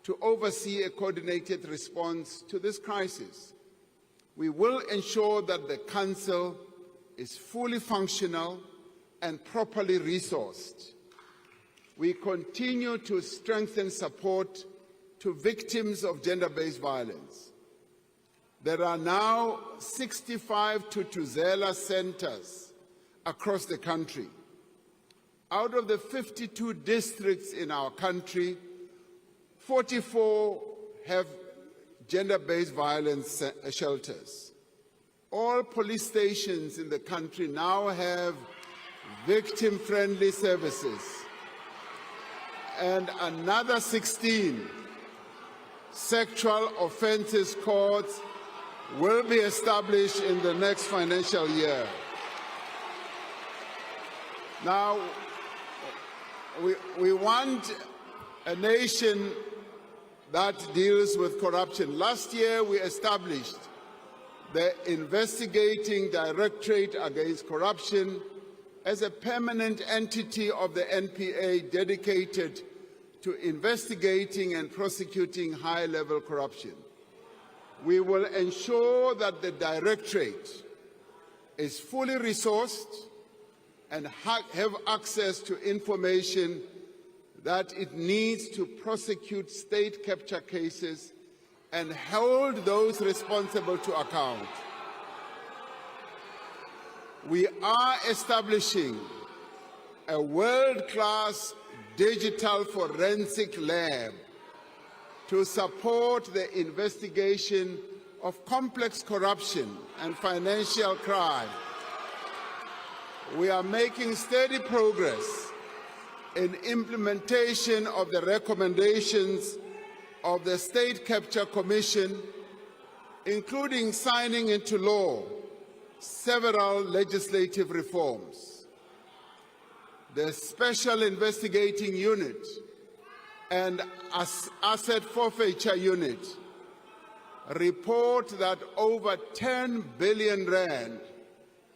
to oversee a coordinated response to this crisis. We will ensure that the Council is fully functional and properly resourced. We continue to strengthen support to victims of gender-based violence. There are now 65 Thuthuzela centers across the country. Out of the 52 districts in our country, 44 have gender-based violence shelters. All police stations in the country now have victim-friendly services, and another 16 sexual offences courts will be established in the next financial year. Now, we want a nation that deals with corruption. Last year, we established the Investigating Directorate Against Corruption as a permanent entity of the NPA dedicated to investigating and prosecuting high-level corruption. We will ensure that the Directorate is fully resourced and have access to information that it needs to prosecute state capture cases and hold those responsible to account. We are establishing a world-class digital forensic lab to support the investigation of complex corruption and financial crime. We are making steady progress in implementation of the recommendations of the State Capture Commission, including signing into law several legislative reforms. The Special Investigating Unit and Asset Forfeiture Unit report that over 10 billion rand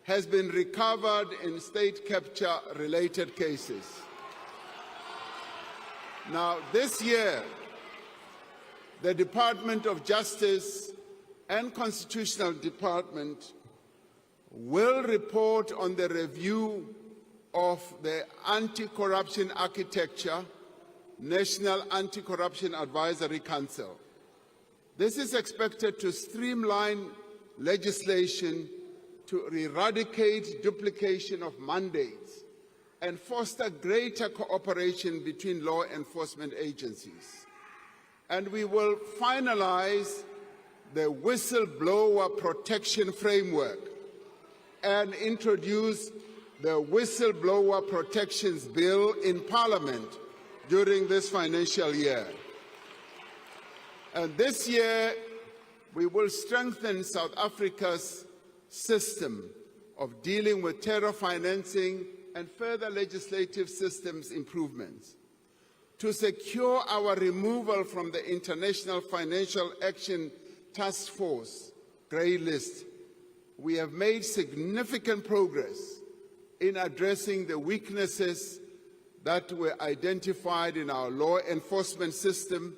has been recovered in state capture-related cases. Now, this year, the Department of Justice and Constitutional Department will report on the review of the Anti-Corruption Architecture National Anti-Corruption Advisory Council. This is expected to streamline legislation to eradicate duplication of mandates and foster greater cooperation between law enforcement agencies. And we will finalize the whistleblower protection framework and introduce the Whistleblower Protections Bill in Parliament during this financial year. And this year, we will strengthen South Africa's system of dealing with terror financing and further legislative systems improvements. To secure our removal from the International Financial Action Task Force grey list, we have made significant progress in addressing the weaknesses that were identified in our law enforcement system,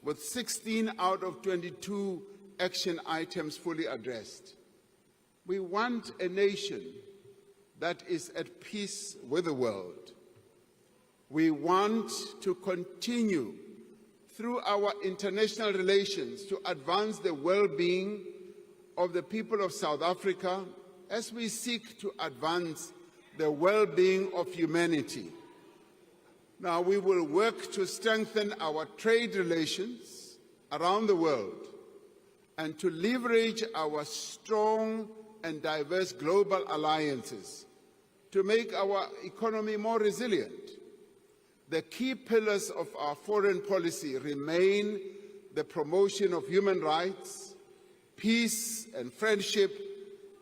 with 16 out of 22 action items fully addressed. We want a nation that is at peace with the world. We want to continue through our international relations to advance the well-being of the people of South Africa as we seek to advance the well-being of humanity. Now, we will work to strengthen our trade relations around the world and to leverage our strong and diverse global alliances to make our economy more resilient. The key pillars of our foreign policy remain the promotion of human rights, peace and friendship,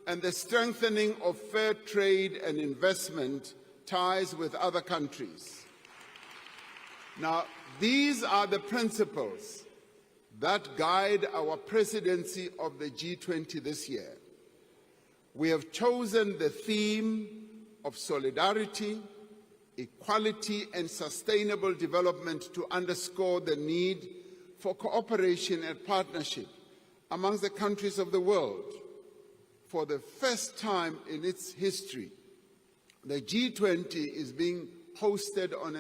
and the strengthening of fair trade and investment ties with other countries. Now, these are the principles that guide our presidency of the G20 this year. We have chosen the theme of solidarity, equality, and sustainable development to underscore the need for cooperation and partnership amongst the countries of the world. For the first time in its history, the G20 is being hosted on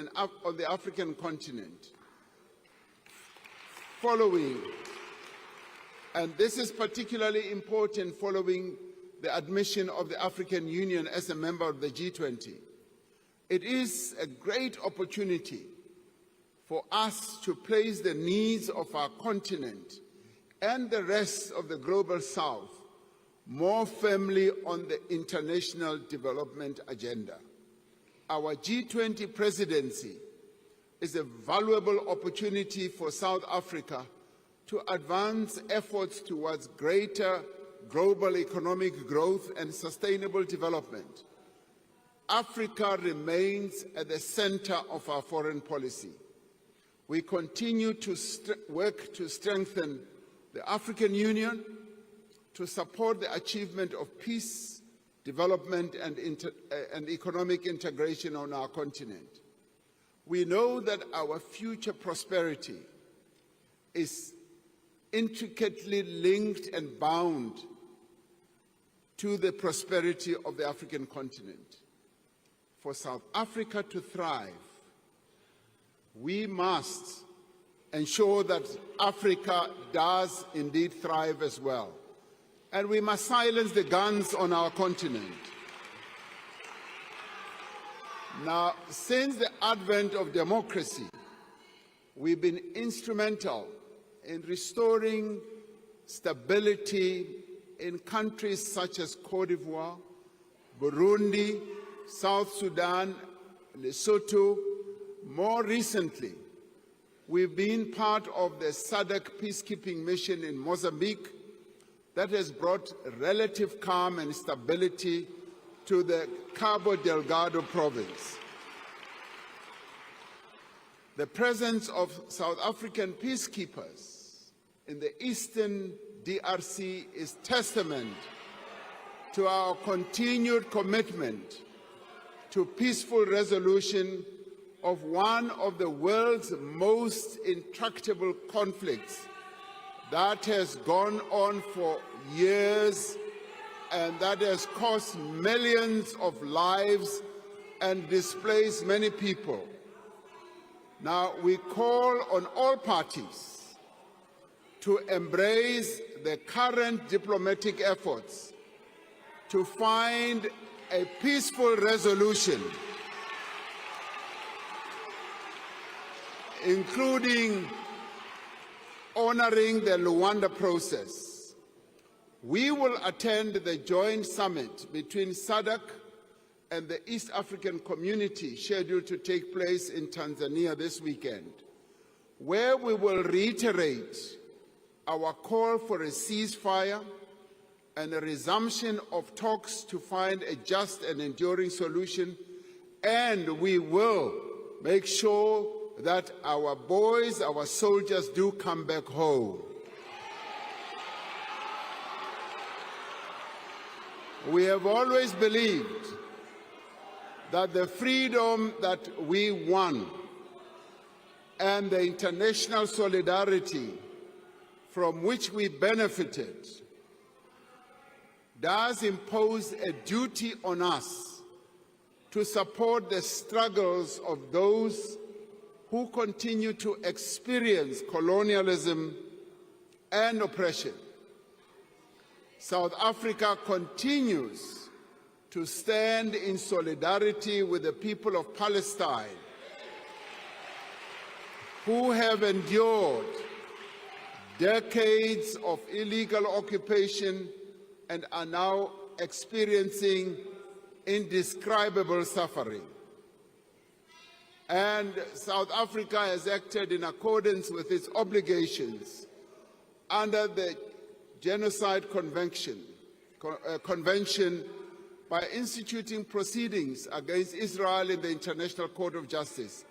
the African continent. And this is particularly important following the admission of the African Union as a member of the G20. It is a great opportunity for us to place the needs of our continent and the rest of the global South more firmly on the international development agenda. Our G20 presidency is a valuable opportunity for South Africa to advance efforts towards greater global economic growth and sustainable development. Africa remains at the center of our foreign policy. We continue to work to strengthen the African Union, to support the achievement of peace, development, and economic integration on our continent. We know that our future prosperity is intricately linked and bound to the prosperity of the African continent. For South Africa to thrive, we must ensure that Africa does indeed thrive as well. And we must silence the guns on our continent. Now, since the advent of democracy, we've been instrumental in restoring stability in countries such as Cote d'Ivoire, Burundi, South Sudan, Lesotho. More recently, we've been part of the SADC peacekeeping mission in Mozambique that has brought relative calm and stability to the Cabo Delgado province. The presence of South African peacekeepers in the eastern DRC is testament to our continued commitment to peaceful resolution of one of the world's most intractable conflicts that has gone on for years and that has cost millions of lives and displaced many people. Now, we call on all parties to embrace the current diplomatic efforts to find a peaceful resolution, including honoring the Luanda process. We will attend the joint summit between SADC and the East African Community scheduled to take place in Tanzania this weekend, where we will reiterate our call for a ceasefire and a resumption of talks to find a just and enduring solution, and we will make sure that our boys, our soldiers do come back home. We have always believed that the freedom that we won and the international solidarity from which we benefited does impose a duty on us to support the struggles of those who continue to experience colonialism and oppression. South Africa continues to stand in solidarity with the people of Palestine, who have endured decades of illegal occupation and are now experiencing indescribable suffering. And South Africa has acted in accordance with its obligations under the Genocide Convention by instituting proceedings against Israel in the International Court of Justice.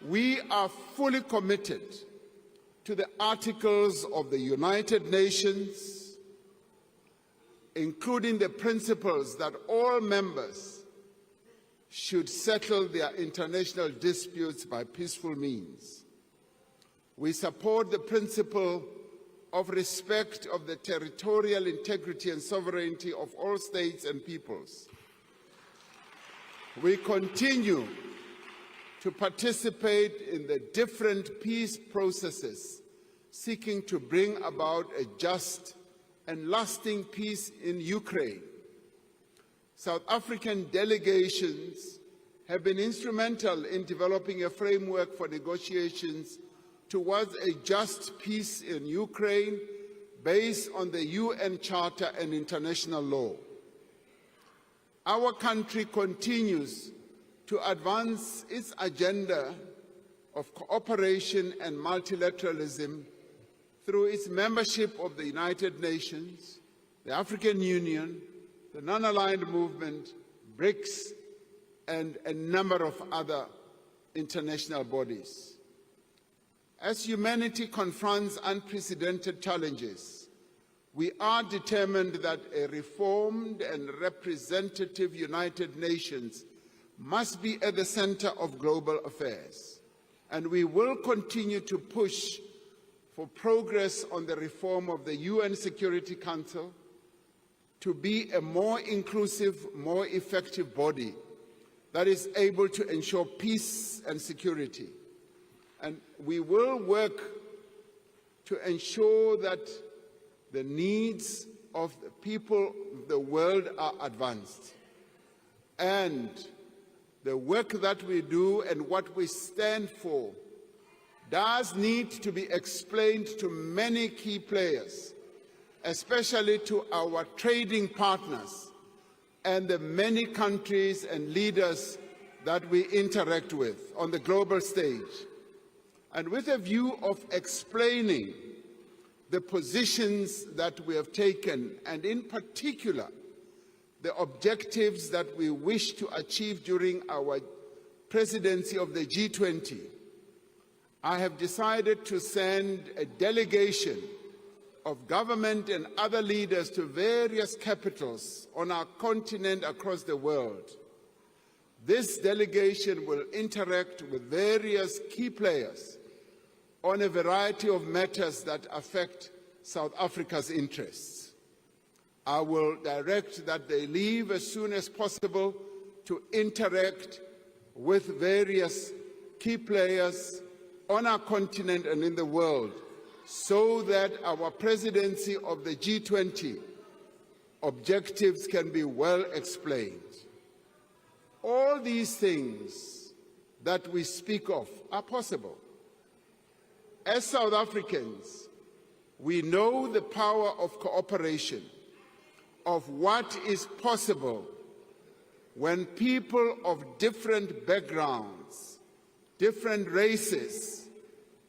We are fully committed to the articles of the United Nations, including the principles that all members should settle their international disputes by peaceful means. We support the principle of respect of the territorial integrity and sovereignty of all states and peoples. We continue to participate in the different peace processes seeking to bring about a just and lasting peace in Ukraine. South African delegations have been instrumental in developing a framework for negotiations towards a just peace in Ukraine based on the UN Charter and international law. Our country continues to advance its agenda of cooperation and multilateralism through its membership of the United Nations, the African Union, the Non-Aligned Movement, BRICS, and a number of other international bodies. As humanity confronts unprecedented challenges, we are determined that a reformed and representative United Nations must be at the center of global affairs, and we will continue to push for progress on the reform of the UN Security Council to be a more inclusive, more effective body that is able to ensure peace and security. And we will work to ensure that the needs of the people of the world are advanced. And the work that we do and what we stand for does need to be explained to many key players, especially to our trading partners and the many countries and leaders that we interact with on the global stage. And with a view of explaining the positions that we have taken, and in particular, the objectives that we wish to achieve during our presidency of the G20, I have decided to send a delegation of government and other leaders to various capitals on our continent across the world. This delegation will interact with various key players on a variety of matters that affect South Africa's interests. I will direct that they leave as soon as possible to interact with various key players on our continent and in the world, so that our presidency of the G20 objectives can be well explained. All these things that we speak of are possible. As South Africans, we know the power of cooperation, of what is possible when people of different backgrounds, different races,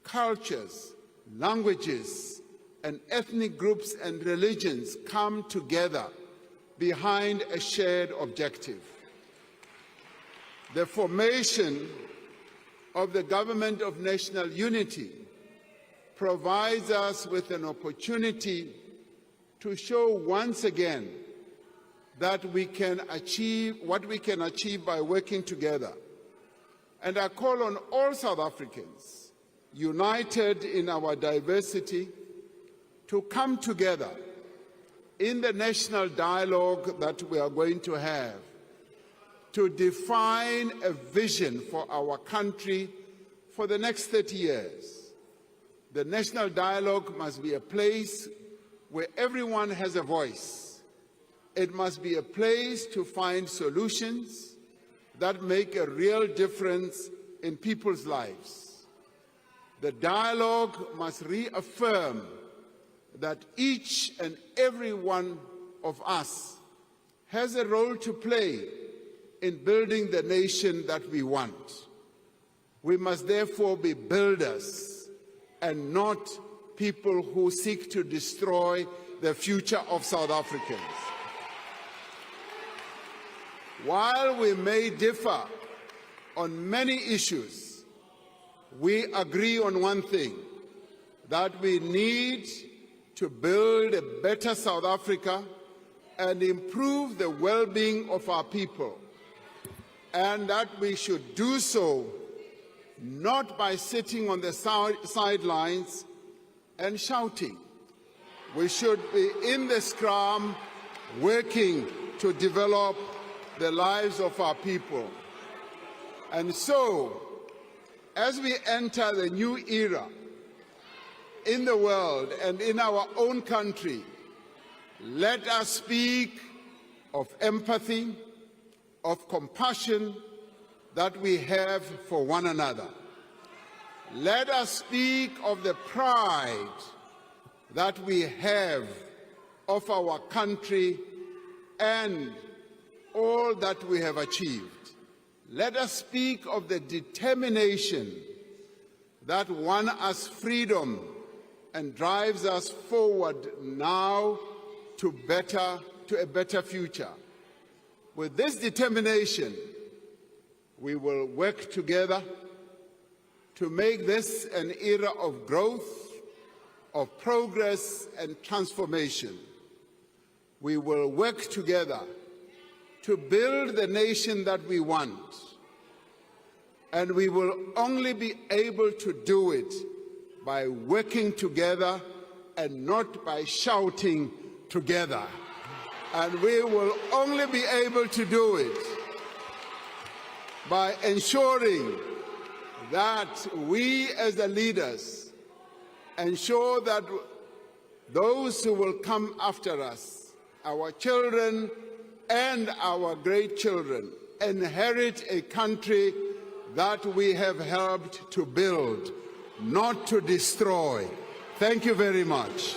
cultures, languages, and ethnic groups and religions come together behind a shared objective. The formation of the Government of National Unity provides us with an opportunity to show once again that we can achieve what we can achieve by working together. And I call on all South Africans, united in our diversity, to come together in the national dialogue that we are going to have, to define a vision for our country for the next 30 years. The national dialogue must be a place where everyone has a voice. It must be a place to find solutions that make a real difference in people's lives. The dialogue must reaffirm that each and every one of us has a role to play in building the nation that we want. We must therefore be builders and not people who seek to destroy the future of South Africans. While we may differ on many issues, we agree on one thing, that we need to build a better South Africa and improve the well-being of our people, and that we should do so not by sitting on the sidelines and shouting. We should be in the scrum working to develop the lives of our people. And so, as we enter the new era in the world and in our own country, let us speak of empathy, of compassion that we have for one another. Let us speak of the pride that we have of our country and all that we have achieved. Let us speak of the determination that won us freedom and drives us forward now to a better future. With this determination, we will work together to make this an era of growth, of progress and transformation. We will work together to build the nation that we want, and we will only be able to do it by working together and not by shouting together. And we will only be able to do it by ensuring that we as the leaders ensure that those who will come after us, our children and our great children, inherit a country that we have helped to build, not to destroy. Thank you very much.